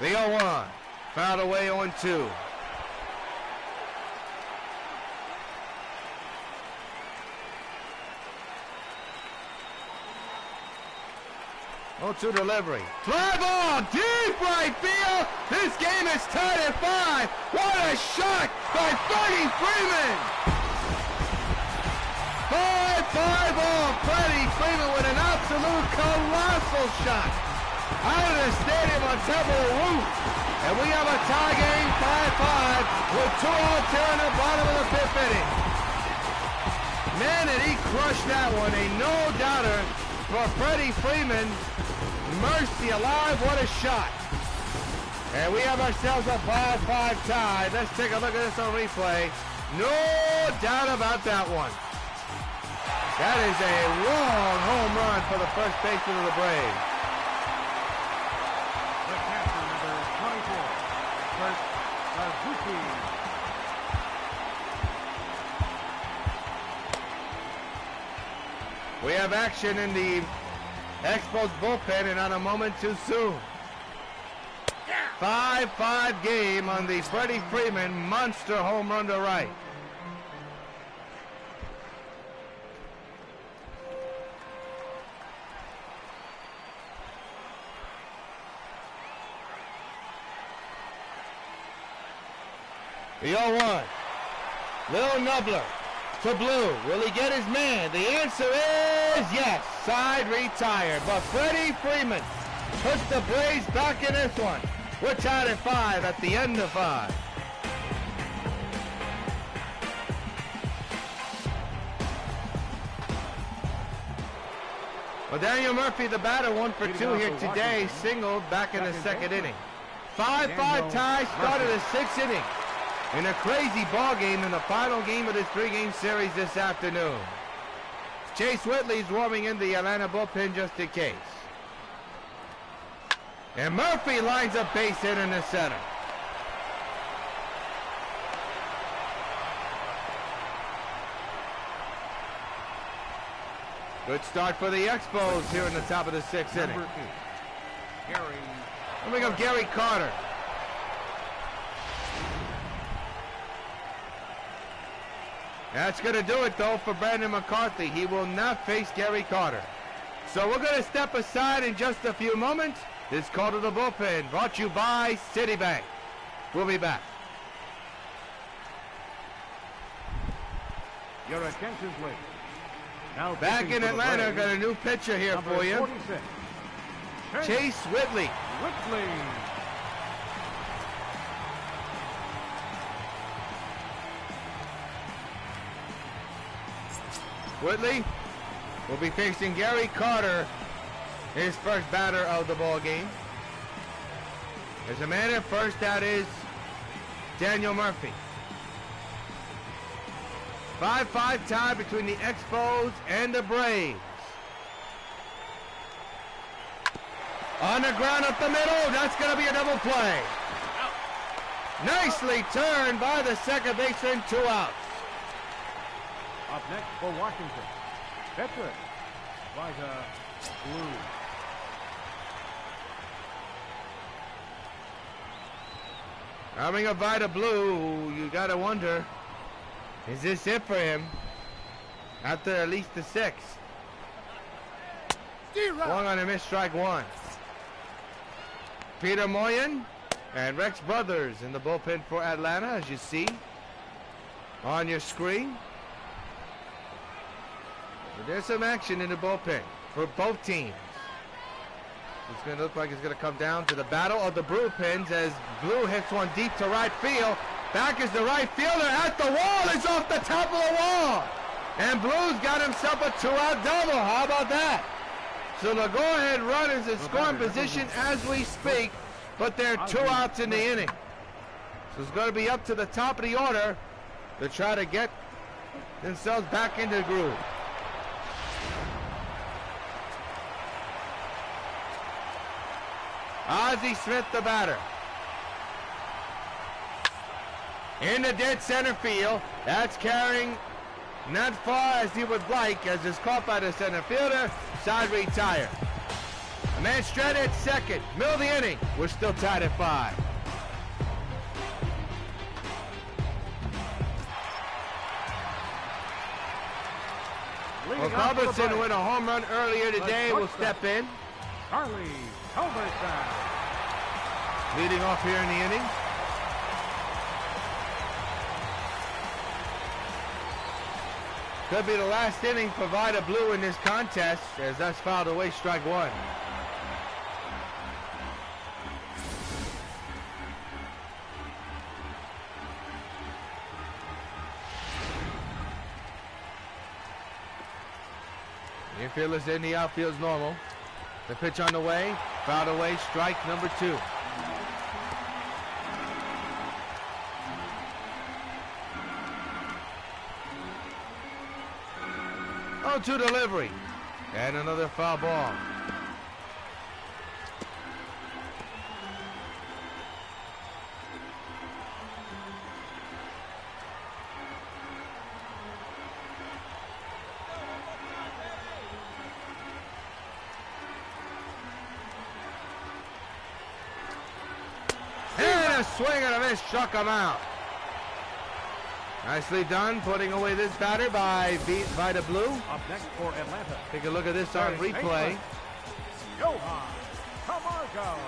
The 0-1. Fouled away on 2. 0-2 delivery. Fly ball, deep right field. This game is tied at 5. What a shot by Freddie Freeman. 5-5 ball. Freddie Freeman with an absolute colossal shot out of the stadium on top of the roof. And we have a tie game, 5-5, with 2 outs here in the bottom of the 5th inning. Man, did he crush that one. A no-doubter for Freddie Freeman. Mercy alive, what a shot. And we have ourselves a 5-5 tie. Let's take a look at this on replay. No doubt about that one. That is a long home run for the first baseman of the Braves. The catcher, number 24, Kurt Suzuki. We have action in the Expos bullpen, and not a moment too soon. 5-5 game on the Freddie Freeman monster home run to right. The 0-1. Lil Nubler to Blue. Will he get his man? The answer is yes. Side retired. But Freddie Freeman puts the Braves back in this one. We're tied at 5 at the end of 5. Well, Daniel Murphy, the batter, 1 for 2 here today. Singled back in the 2nd inning. 5-5 tie started the 6th inning. In a crazy ball game in the final game of this 3-game series this afternoon. Chase Whitley's warming in the Atlanta bullpen just in case. And Murphy lines up base hit in the center. Good start for the Expos here in the top of the 6th inning. And we got Gary Carter. That's going to do it, though, for Brandon McCarthy. He will not face Gary Carter. So we're going to step aside in just a few moments. This call to the bullpen brought to you by Citibank. We'll be back. Your attention, please. Now back in Atlanta, got a new pitcher here for you. 46. Chase Whitley. Whitley will be facing Gary Carter, his first batter of the ball game. There's a man at first, that is Daniel Murphy. 5-5 tie between the Expos and the Braves. On the ground up the middle, that's going to be a double play. Nicely turned by the second baseman, 2 outs. Up next for Washington, pitcher, Vida Blue. Coming up Vida Blue, you got to wonder, is this it for him after at least the 6th? Swung on a miss, strike 1. Peter Moyen and Rex Brothers in the bullpen for Atlanta, as you see on your screen. But there's some action in the bullpen for both teams. It's going to look like it's going to come down to the battle of the bullpens as Blue hits one deep to right field. Back is the right fielder at the wall. It's off the top of the wall. And Blue's got himself a 2-out double. How about that? So the go-ahead run is in scoring position as we speak, but there are 2 outs in the inning. So it's going to be up to the top of the order to try to get themselves back into the groove. Ozzie Smith, the batter. In the dead center field. That's carrying not far as he would like, as is caught by the center fielder. Side retire. A man stranded at second. Middle of the inning. We're still tied at 5. Well, Culbertson, who hit a home run earlier today, will step in. Charlie Culbertson. Leading off here in the inning. Could be the last inning for Vida Blue in this contest, as that's fouled away, strike 1. Infield is in, the outfield's normal. The pitch on the way, fouled away, strike number 2. Oh, 2 delivery. And another foul ball. And a swing and a miss, struck him out. Nicely done, putting away this batter by Vida Blue. Up next for Atlanta. Take a look at this on replay. Johan Camargo.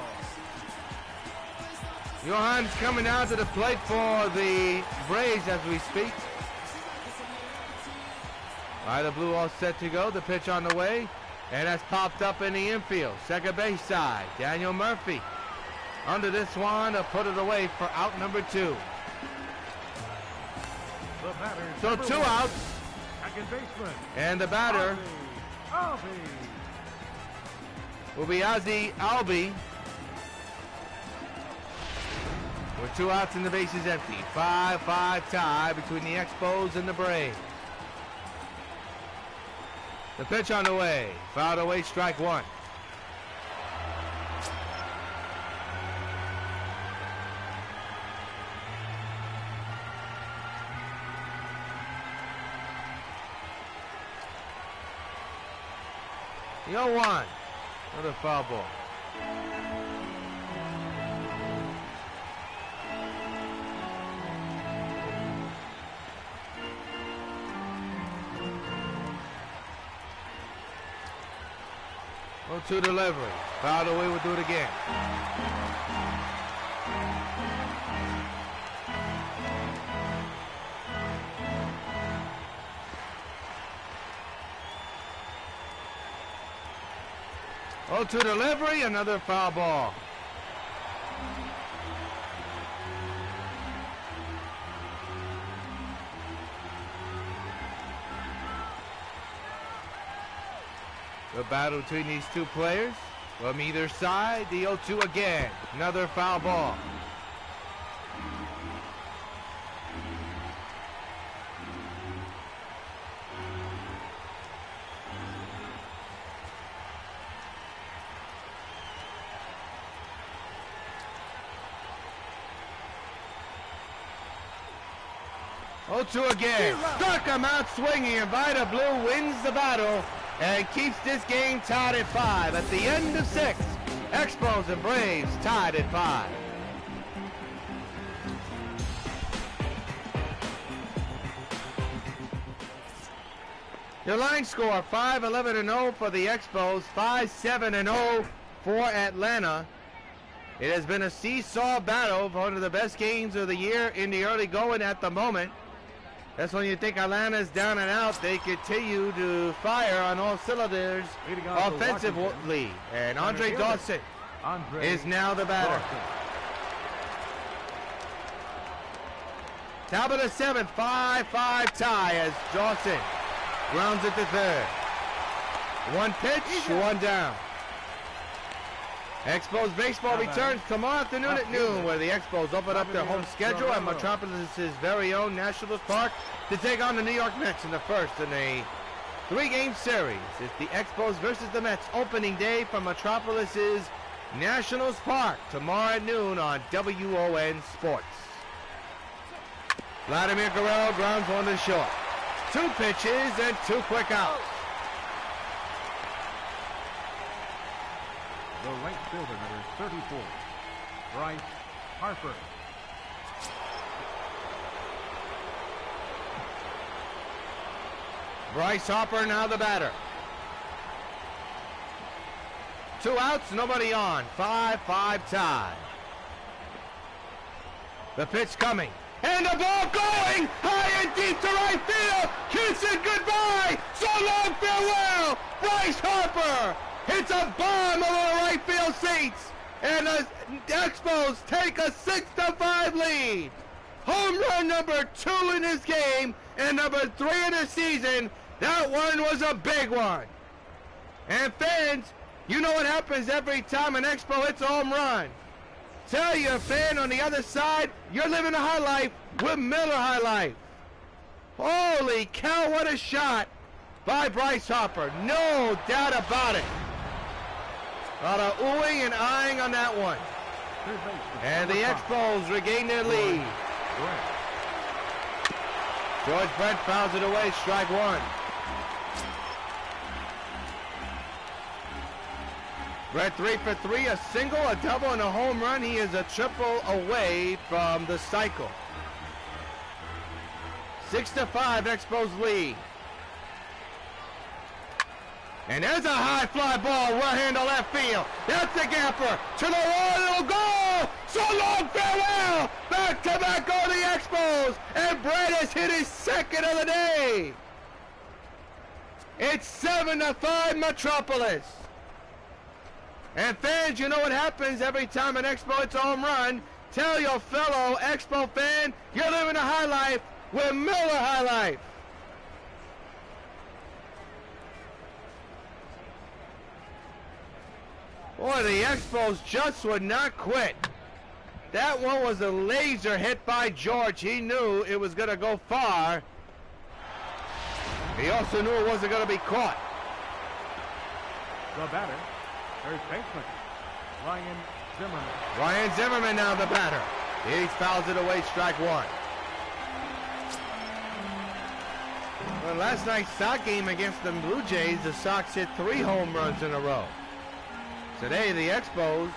Johan's coming down to the plate for the Braves as we speak. Vida Blue all set to go. The pitch on the way. And that's popped up in the infield. Second base side. Daniel Murphy under this one to put it away for out number 2. So 2 outs. Second baseman. And the batter Albie. will be Ozzie Albie. With 2 outs and the bases empty. 5-5 tie between the Expos and the Braves. The pitch on the way. Fouled away, strike 1. The 0-1. Another foul ball. Oh, 2 delivery. Fouled away, we'll do it again. Oh, 2 delivery, another foul ball. The battle between these 2 players. From either side, the 0-2 again. Another foul ball. Oh, 2 again. Struck him out swinging, and Vida Blue wins the battle and keeps this game tied at 5. At the end of 6, Expos and Braves tied at 5. Your line score, 5-11-0 for the Expos, 5-7-0 for Atlanta. It has been a seesaw battle for one of the best games of the year in the early going at the moment. That's when you think Atlanta's down and out. They continue to fire on all cylinders offensively. And Andre Dawson is now the batter. Top of the 7th, 5-5 tie as Dawson grounds it to third. 1 pitch, 1 down. Expos baseball returns tomorrow afternoon at noon, where the Expos open up their home schedule at Metropolis' very own Nationals Park to take on the New York Mets in the first in a 3-game series. It's the Expos versus the Mets opening day from Metropolis' Nationals Park tomorrow at noon on W.O.N. Sports. Vladimir Guerrero grounds 1 to short. 2 pitches and 2 quick outs. right fielder, number 34, Bryce Harper. Bryce Harper now the batter. 2 outs, nobody on. 5-5 tie. The pitch coming. And the ball going high and deep to right field. Kiss it goodbye. So long, farewell. Bryce Harper hits a bomb over the right field seats. And the Expos take a 6-5 lead. Home run number 2 in this game and number 3 in the season. That one was a big one. And fans, you know what happens every time an Expo hits a home run. Tell your fan on the other side, you're living a high life with Miller High Life. Holy cow, what a shot by Bryce Harper. No doubt about it. A lot of oohing and eyeing on that one. And the Expos regain their lead. George Brett fouls it away, strike 1. Brett 3 for 3, a single, a double, and a home run. He is a triple away from the cycle. 6-5, Expos lead. And there's a high fly ball, right hand to left field. That's the gapper. To the wall, it'll go. So long, farewell. Back to back go the Expos. And Brett has hit his second of the day. It's 7-5 Metropolis. And fans, you know what happens every time an Expo hits a home run. Tell your fellow Expo fan, you're living a high life with Miller High Life. Boy, the Expos just would not quit. That one was a laser hit by George. He knew it was going to go far. He also knew it wasn't going to be caught. The batter, first baseman, Ryan Zimmerman. Ryan Zimmerman now the batter. He fouls it away, strike 1. Well, last night's Sox game against the Blue Jays, the Sox hit 3 home runs in a row. Today, the Expos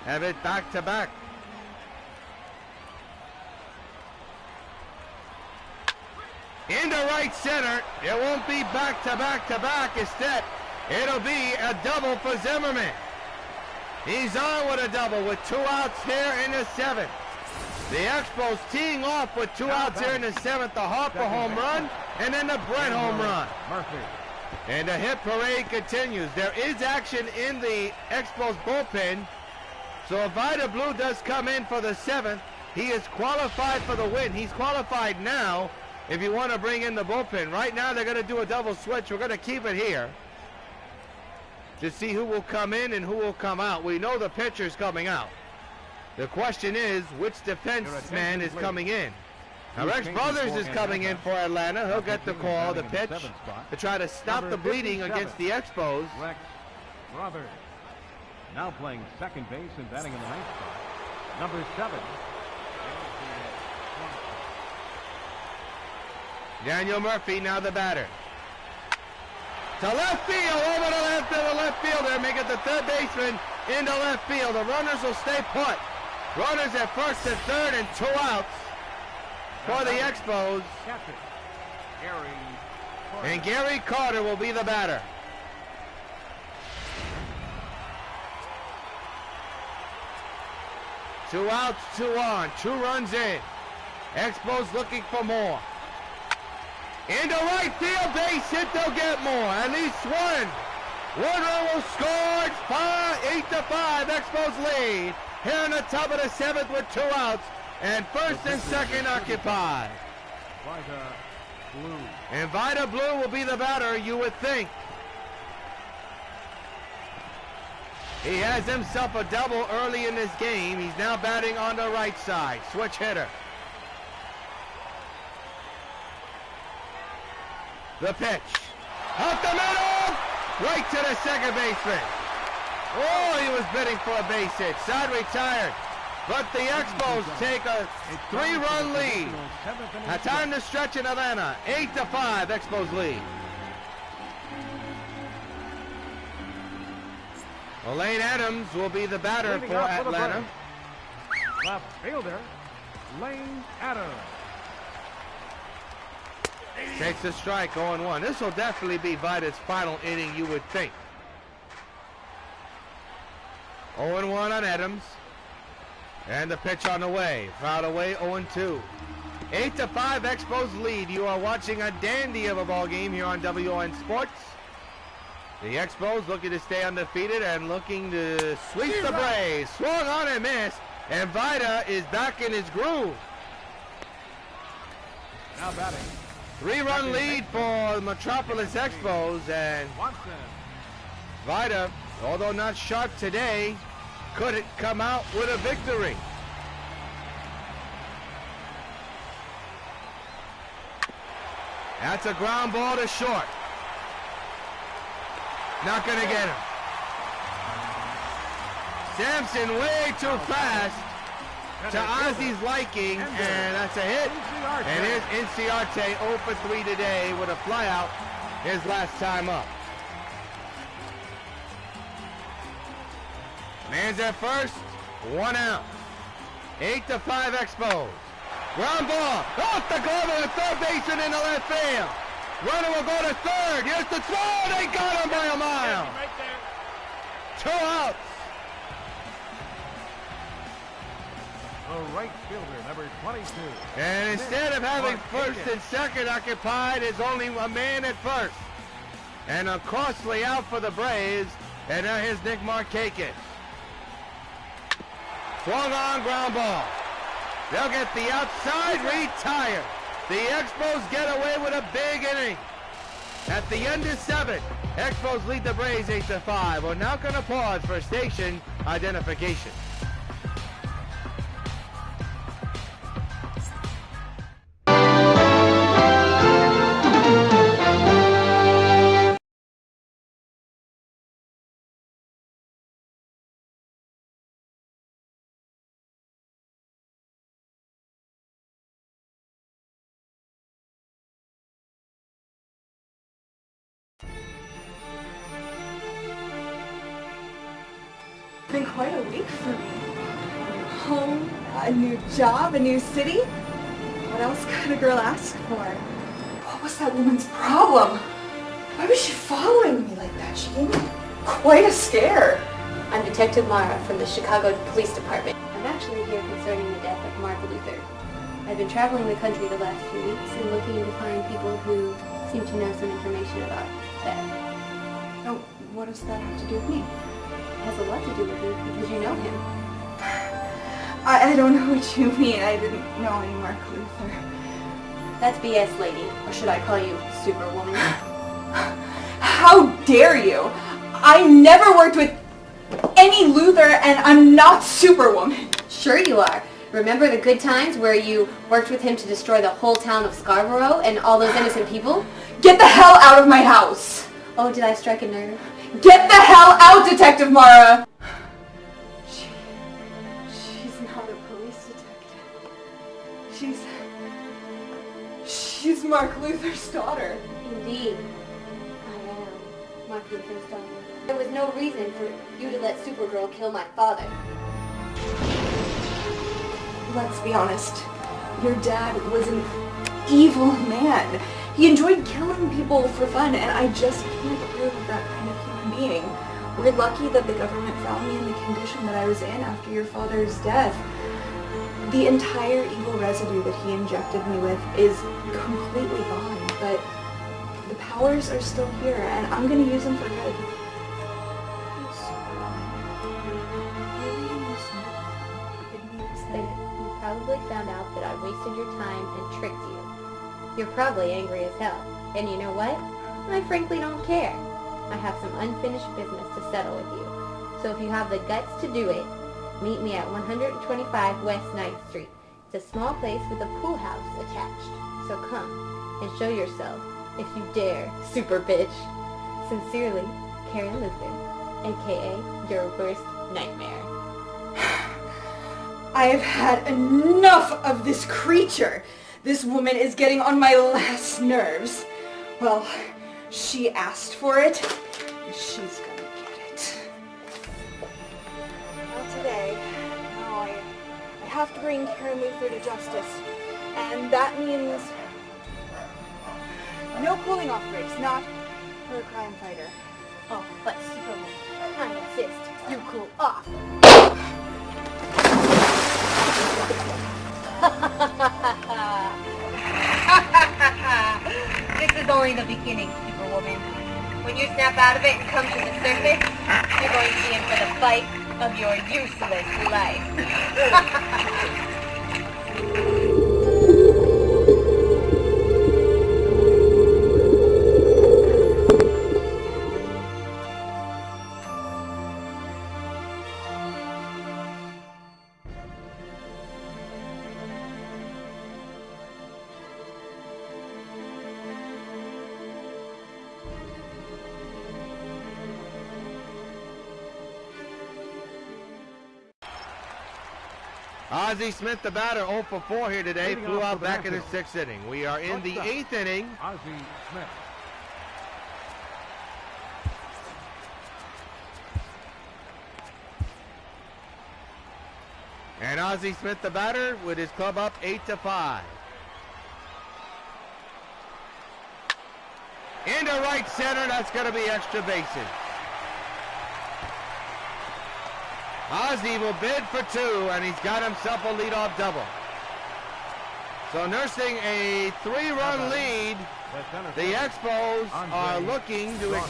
have it back-to-back. Into right center. It won't be back-to-back-to-back. Instead, it'll be a double for Zimmerman. He's on with a double with 2 outs here in the 7th. The Expos teeing off with 2 outs here in the 7th. The Harper home run and then the Brett home run. Murphy. And the hit parade continues. There is action in the Expos bullpen. So if Vida Blue does come in for the 7th, he is qualified for the win. He's qualified now if you want to bring in the bullpen. Right now they're going to do a double switch. We're going to keep it here to see who will come in and who will come out. We know the pitcher's coming out. The question is, which defenseman is coming in? Now, Rex Brothers is coming in for Atlanta. He'll get the call, the pitch, to try to stop the bleeding against the Expos. Rex Brothers, now playing second base and batting in the 9th spot. Number 7. Daniel Murphy, now the batter. To left field, over to left to the left fielder, make it the third baseman into left field. The runners will stay put. Runners at first and third and 2 outs for the Expos. And Gary Carter will be the batter. Two outs, 2 on, 2 runs in. Expos looking for more. Into right field, base hit, they'll get more. At least one. 1 run will score. It's 8-5, Expos lead. Here in the top of the 7th with 2 outs. And first and second occupied. Vida Blue. And Vida Blue will be the batter, you would think. He has himself a double early in this game. He's now batting on the right side. Switch hitter. The pitch. Up the middle. Right to the second baseman. Oh, he was bidding for a base hit. Side retired. But the Expos take a 3-run lead. A time to stretch in Atlanta. 8-5, Expos lead. Elaine Adams will be the batter Leading for off the Atlanta. Braves, left fielder, Lane Adams. Takes a strike, 0-1. This will definitely be Vida's final inning, you would think. 0-1 on Adams. And the pitch on the way. Fouled away, 0-2. 8-5 Expos lead. You are watching a dandy of a ball game here on W.O.N Sports. The Expos looking to stay undefeated and looking to sweep the Braves. Swung on and missed. And Vida is back in his groove. Now batting. 3-run lead for Metropolis Expos, and Vida, although not sharp today, couldn't come out with a victory. That's a ground ball to short. Not gonna get him. Sampson way too fast to Ozzy's liking, and that's a hit. And here's Inciarte 0 for 3 today with a flyout his last time up. Man's at first, 1 out. 8-5 Expos. Ground ball off the glove of the third baseman in the left field. Runner will go to third. Here's the throw. They got him by a mile. 2 outs. The right fielder, number 22. And instead of having first and second occupied, is only a man at first. And a costly out for the Braves. And now here's Nick Markakis. Swung on, ground ball. They'll get the outside, retired. The Expos get away with a big inning. At the end of 7, Expos lead the Braves 8-5. We're now going to pause for station identification. It's been quite a week for me. A new home, a new job, a new city. What else could a girl ask for? What was that woman's problem? Why was she following me like that? She gave me quite a scare. I'm Detective Mara from the Chicago Police Department. I'm actually here concerning the death of Mark Luther. I've been traveling the country the last few weeks and looking to find people who seem to know some information about that. Oh, what does that have to do with me? It has a lot to do with you because you know him. I don't know what you mean. I didn't know any Mark Luther. That's BS, lady. Or should I call you Superwoman? How dare you! I never worked with any Luther and I'm not Superwoman. Sure you are. Remember the good times where you worked with him to destroy the whole town of Scarborough and all those innocent people? Get the hell out of my house! Oh, did I strike a nerve? Get the hell out, Detective Mara! She's not a police detective. She's Mark Luther's daughter. Indeed. I am Mark Luther's daughter. There was no reason for you to let Supergirl kill my father. Let's be honest. Your dad was an evil man. He enjoyed killing people for fun, and I just can't approve of that kind of human being. We're lucky that the government found me in the condition that I was in after your father's death. The entire evil residue that he injected me with is completely gone, but the powers are still here, and I'm going to use them for good. You probably found out that I wasted your time and tricked you. You're probably angry as hell. And you know what? I frankly don't care. I have some unfinished business to settle with you. So if you have the guts to do it, meet me at 125 West 9th Street. It's a small place with a pool house attached. So come and show yourself if you dare, super bitch. Sincerely, Karen Luther, aka your worst nightmare. I have had enough of this creature. This woman is getting on my last nerves. Well, she asked for it, and she's gonna get it. bring Karen Luther to justice. And that means no cooling off breaks, not for a crime fighter. Oh, but Superman, I insist you cool off. This is only the beginning, Superwoman. When you snap out of it and come to the surface, you're going to be in for the fight of your useless life. Ozzie Smith, the batter, 0 for 4 here today. Leading Flew off out for the back in the Nationals. 6th inning. We are in the Shortstop, 8th inning. Ozzie Smith. And Ozzie Smith, the batter, with his club up 8-5. Into right center, that's going to be extra bases. Ozzie will bid for 2, and he's got himself a leadoff double. So nursing a 3-run lead, the Expos are looking to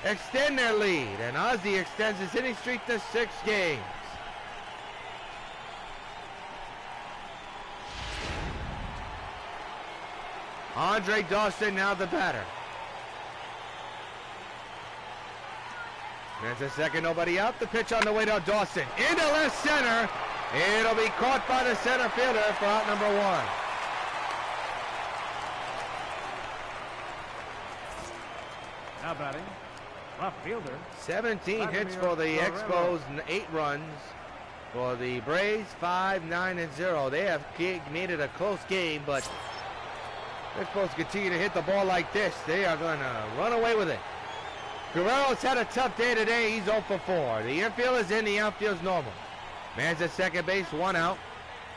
extend their lead, and Ozzie extends his hitting streak to 6 games. Andre Dawson now the batter. There's a second, nobody out. The pitch on the way to Dawson. Into left center. It'll be caught by the center fielder for out number 1. Now batting, left fielder. 17 hits for the Expos, 8 runs. For the Braves, 5, 9, and 0. They have made it a close game, but they're supposed to continue to hit the ball like this. They are going to run away with it. Guerrero's had a tough day today. He's 0 for 4. The infield is in, the outfield's normal. Man's at second base, 1 out.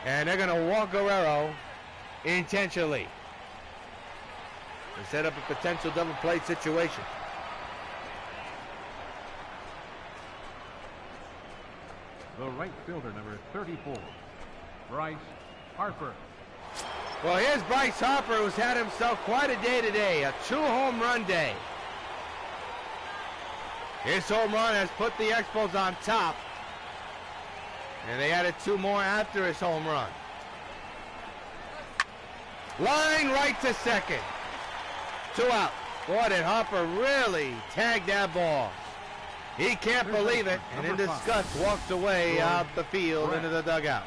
And they're going to walk Guerrero intentionally to set up a potential double play situation. The right fielder, number 34, Bryce Harper. Well, here's Bryce Harper, who's had himself quite a day today. A 2-home run day. His home run has put the Expos on top. And they added 2 more after his home run. Line right to second. 2 out. Boy, did Harper really tag that ball. He can't believe it, and in disgust walks away out the field into the dugout.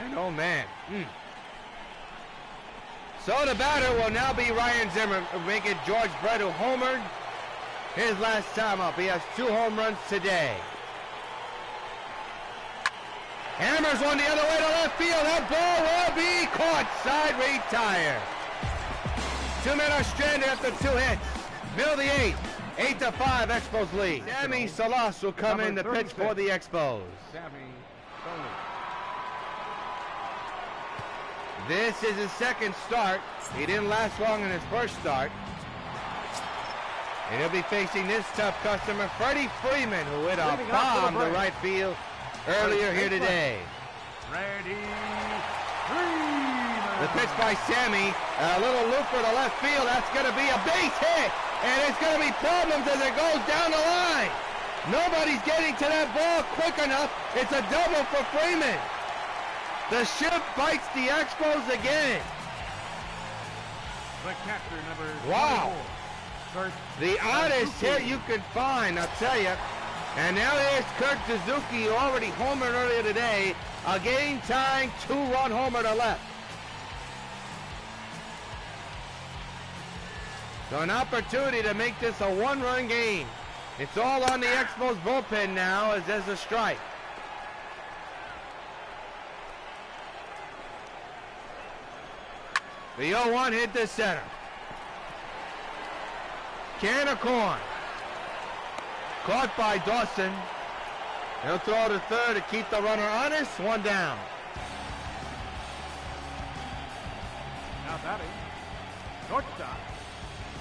And oh man. So the batter will now be Ryan Zimmer, making George Brett, who homered his last time up. He has 2 home runs today. Hammers one the other way to left field. That ball will be caught. Side retire. 2 men are stranded after 2 hits. Middle of the 8th. 8-5 Expos lead. Sammy Salas will come in to pitch for the Expos. This is his second start. He didn't last long in his first start. And he'll be facing this tough customer, Freddie Freeman, who hit a bomb to right field earlier here today. Freddie Freeman. The pitch by Sammy, a little loop for the left field. That's going to be a base hit, and it's going to be problems as it goes down the line. Nobody's getting to that ball quick enough. It's a double for Freeman. The ship bites the Expos again. The catcher, number 24. Wow. Kurt The oddest Suzuki. hit you could find, I'll tell you. And now there's Kurt Suzuki, who already homered earlier today. A game-tying 2-run homer to left. So an opportunity to make this a 1-run game. It's all on the Expos bullpen now as there's a strike. The 0-1 hit the center. Can of corn. Caught by Dawson. He'll throw to third to keep the runner honest. One down. Now batting, shortstop,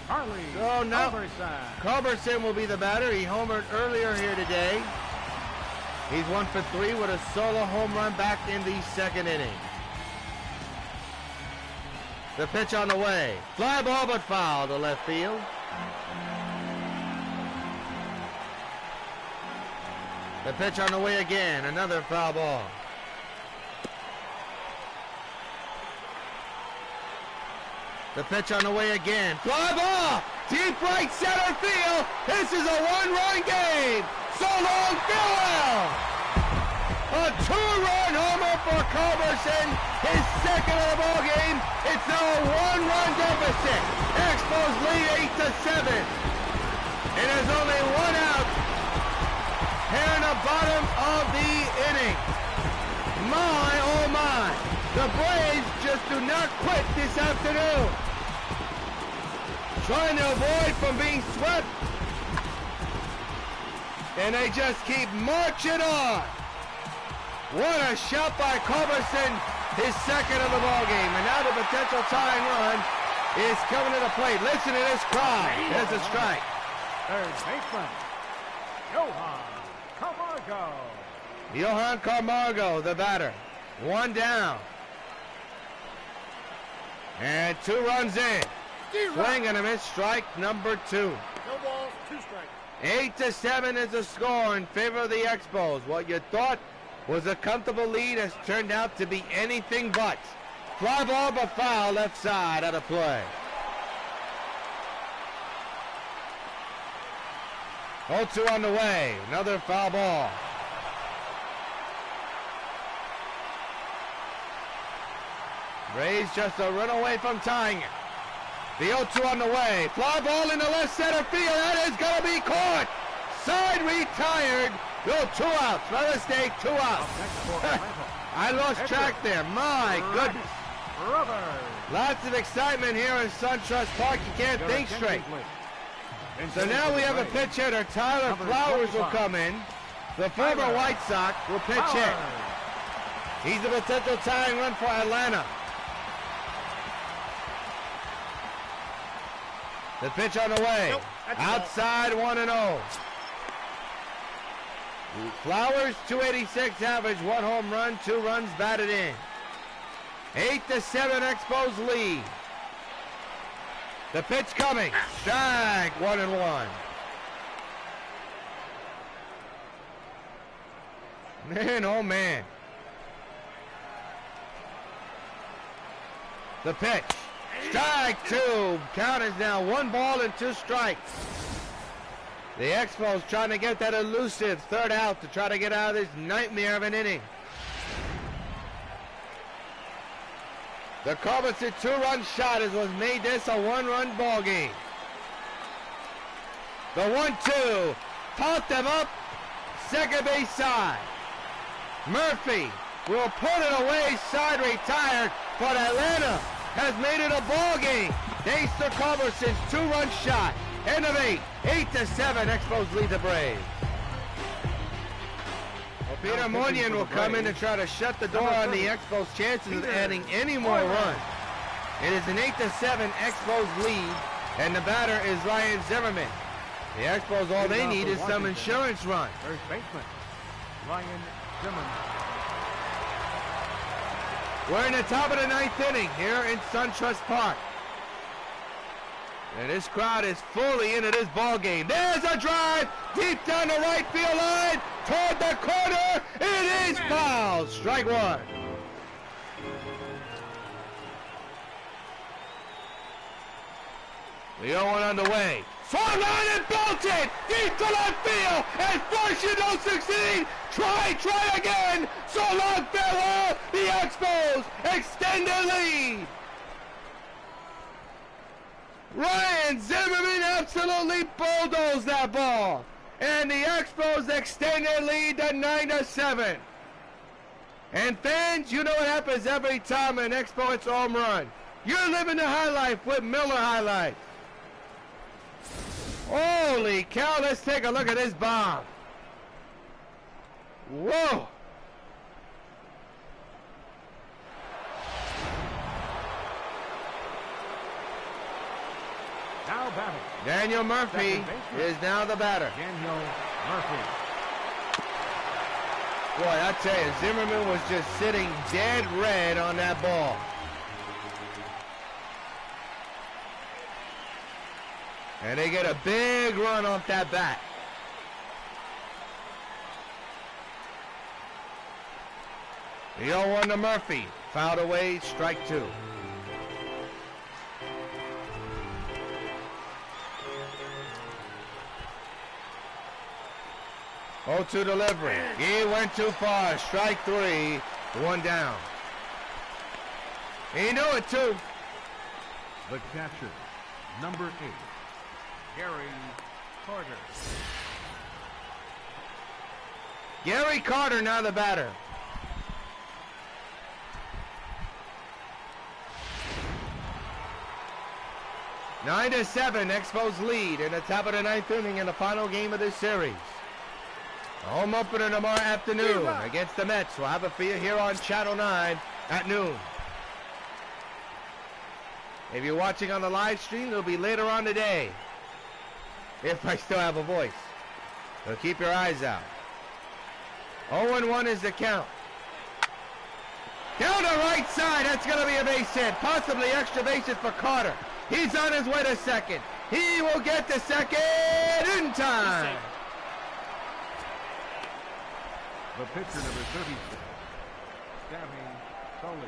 Carly So now Culberson. Culberson will be the batter. He homered earlier here today. He's 1 for 3 with a solo home run back in the second inning. The pitch on the way. Fly ball but foul to left field. The pitch on the way again. Another foul ball. The pitch on the way again. Fly ball! Deep right center field. This is a one-run game. So long, farewell! A two-run homer for Culberson. His second of the ball game. It's now a one-run deficit. Expos lead 8-7. It is only one out here in the bottom of the inning. My, oh my. The Braves just do not quit this afternoon. Trying to avoid from being swept. And they just keep marching on. What a shot by Culberson, his second of the ball game. And now the potential tying run is coming to the plate. Listen to this crowd. There's a strike. Third baseman, Johan Camargo. Johan Camargo, the batter. One down. And 2 runs in. Swing and a miss, strike number 2. No balls, 2 strikes. 8-7 is the score in favor of the Expos. What you thought was a comfortable lead has turned out to be anything but. Fly ball but foul, left side out of play. 0-2 on the way, another foul ball. Braves just a run away from tying it. The 0-2 on the way. Fly ball in the left center field. That is going to be caught. Side retired. No, 2 outs. My mistake, 2 outs. I lost track there. My goodness. Lots of excitement here in Suntrust Park. You can't think straight. So now we have a pitch hitter. Tyler Flowers will come in. The former White Sox will pitch hit. He's a potential tying run for Atlanta. The pitch on the way. Outside 1-0. Flowers, 286 average, 1 home run, 2 runs batted in. 8-7 Expos lead. The pitch coming. Strike, 1-1. Man, oh man. The pitch. Strike 2. Count is now 1 ball and 2 strikes. The Expos trying to get that elusive third out to try to get out of this nightmare of an inning. The Culberson 2-run shot is what made this a 1-run ball game. The 1-2. Popped them up. Second base side. Murphy will put it away. Side retired. But Atlanta has made it a ball game. Thanks to Culberson's 2-run shot. End of 8. 8-7. Expos lead the Braves. Well, Peter Moynihan will come in to try to shut the door on the Expos' chances of adding any more runs. It is an 8-7 Expos lead, and the batter is Ryan Zimmerman. The Expos, all they need is some insurance run. First baseman, Ryan Zimmerman. We're in the top of the 9th inning here in Suntrust Park. And this crowd is fully into this ball game. There's a drive deep down the right field line toward the corner. It is foul. Strike 1. The 0-1 on the way. Swung on and belted deep to left field. And first you don't succeed. Try again. So long, farewell. The Expos extend their lead. Ryan Zimmerman absolutely bulldozed that ball. And the Expos extend their lead to 9-7. And fans, you know what happens every time an Expo hits a home run. You're living the high life with Miller Highlights. Holy cow, let's take a look at this bomb. Whoa! Now batting. Daniel Murphy is now the batter. Daniel Murphy. Boy, I tell you, Zimmerman was just sitting dead red on that ball. And they get a big run off that bat. The 0-1 to Murphy. Fouled away, strike two. Oh-2 delivery. He went too far. Strike three. One down. He knew it too. The catcher, number 8, Gary Carter. Gary Carter now the batter. Nine to 7, Expos lead in the top of the 9th inning in the final game of this series. A home opener tomorrow afternoon against the Mets. We'll have it for you here on Channel 9 at noon. If you're watching on the live stream, it'll be later on today. If I still have a voice. So keep your eyes out. 0-1 is the count. Down the right side, that's going to be a base hit. Possibly extra bases for Carter. He's on his way to second. He will get to second in time. The pitcher, number 36, Sammy Solis.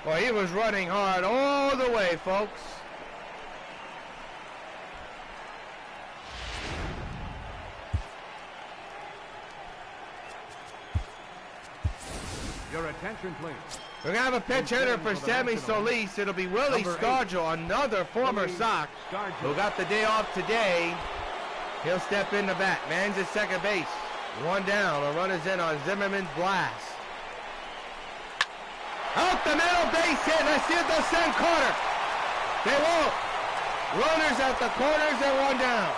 Well, he was running hard all the way, folks. Your attention, please. We're going to have a pitch hitter for Sammy Solis. It'll be Willie Scargill, another former Sox, who got the day off today. He'll step in the bat. Man's at second base. One down. A run is in on Zimmerman's blast. Out the middle, base hit. Let's see if they'll send Carter. They won't. Runners at the corners and one down.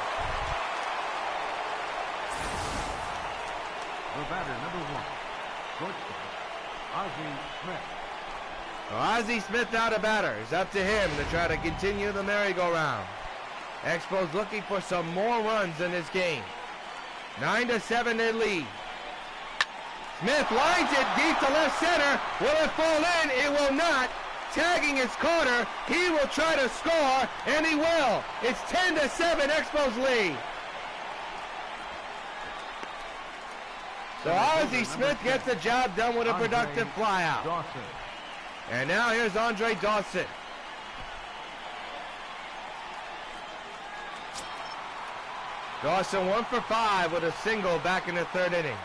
The batter, number 1, shortstop, Ozzie Smith. Well, Ozzie Smith now the batter. It's up to him to try to continue the merry-go-round. Expos looking for some more runs in this game. 9 to 7 they lead. Smith lines it deep to left center. Will it fall in? It will not. Tagging is Carter. He will try to score, and he will. It's 10 to 7 Expos lead. So Ozzie Smith gets the job done with a productive flyout. Dawson. And now here's Andre Dawson. Dawson 1 for 5 with a single back in the 3rd inning.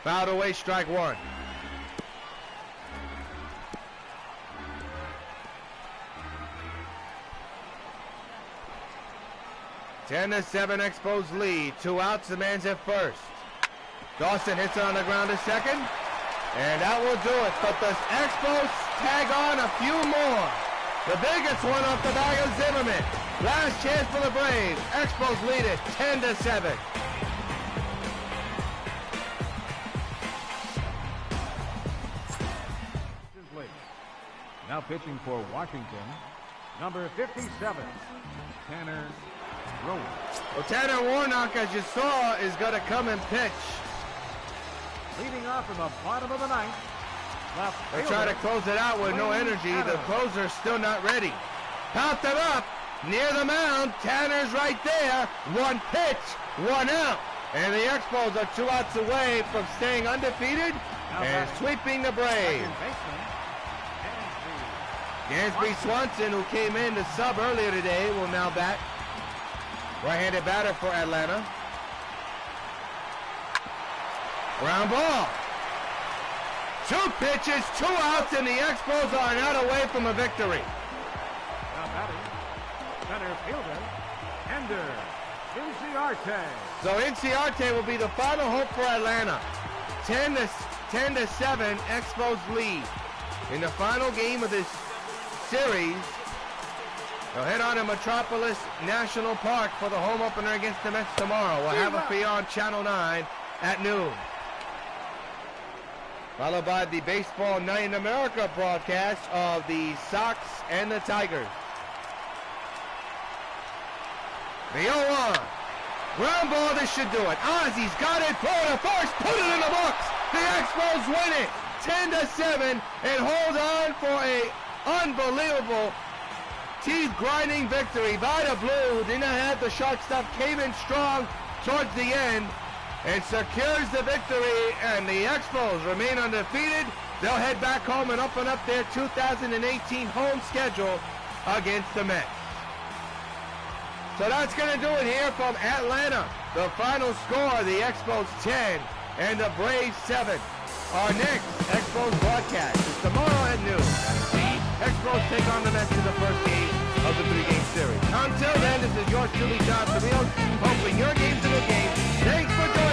Fouled away, strike one. Ten to 7 Expos lead. 2 outs, the man's at first. Dawson hits it on the ground to second. And that will do it. But the Expos tag on a few more. The biggest one off the bag of Zimmerman. Last chance for the Braves. Expos lead it 10 to 7. Now pitching for Washington, number 57, Tanner Rowan. Well, Tanner Warnock, as you saw, is going to come and pitch. Leading off in the bottom of the 9th. They try to close it out with no energy. The closer's still not ready. Popped it up near the mound. Tanner's right there. One pitch, one out. And the Expos are 2 outs away from staying undefeated and sweeping the Braves. Dansby Swanson, who came in to sub earlier today, will now bat. Right-handed batter for Atlanta. Ground ball. 2 pitches, 2 outs, and the Expos are not away from a victory. Now batting, center fielder, Ender Inciarte. So Inciarte will be the final hope for Atlanta. 10 to 10-7 Expos lead. In the final game of this series, they'll head on to Metropolis National Park for the home opener against the Mets tomorrow. We'll have it for you on Channel 9 at noon. Followed by the Baseball Night in America broadcast of the Sox and the Tigers. The 0-1. Ground ball, this should do it. Ozzy's got it, throw to first, put it in the books. The Expos win it, 10-7, and hold on for a unbelievable teeth-grinding victory by the Blue. Did not have the short stuff, came in strong towards the end, and secures the victory, and the Expos remain undefeated. They'll head back home and open up their 2018 home schedule against the Mets. So that's going to do it here from Atlanta. The final score, the Expos 10 and the Braves 7. Our next Expos broadcast is tomorrow at noon. The Expos take on the Mets in the first game of the 3-game series. Until then, this is yours truly, John Camille, hoping your game's a good game. Thanks for joining.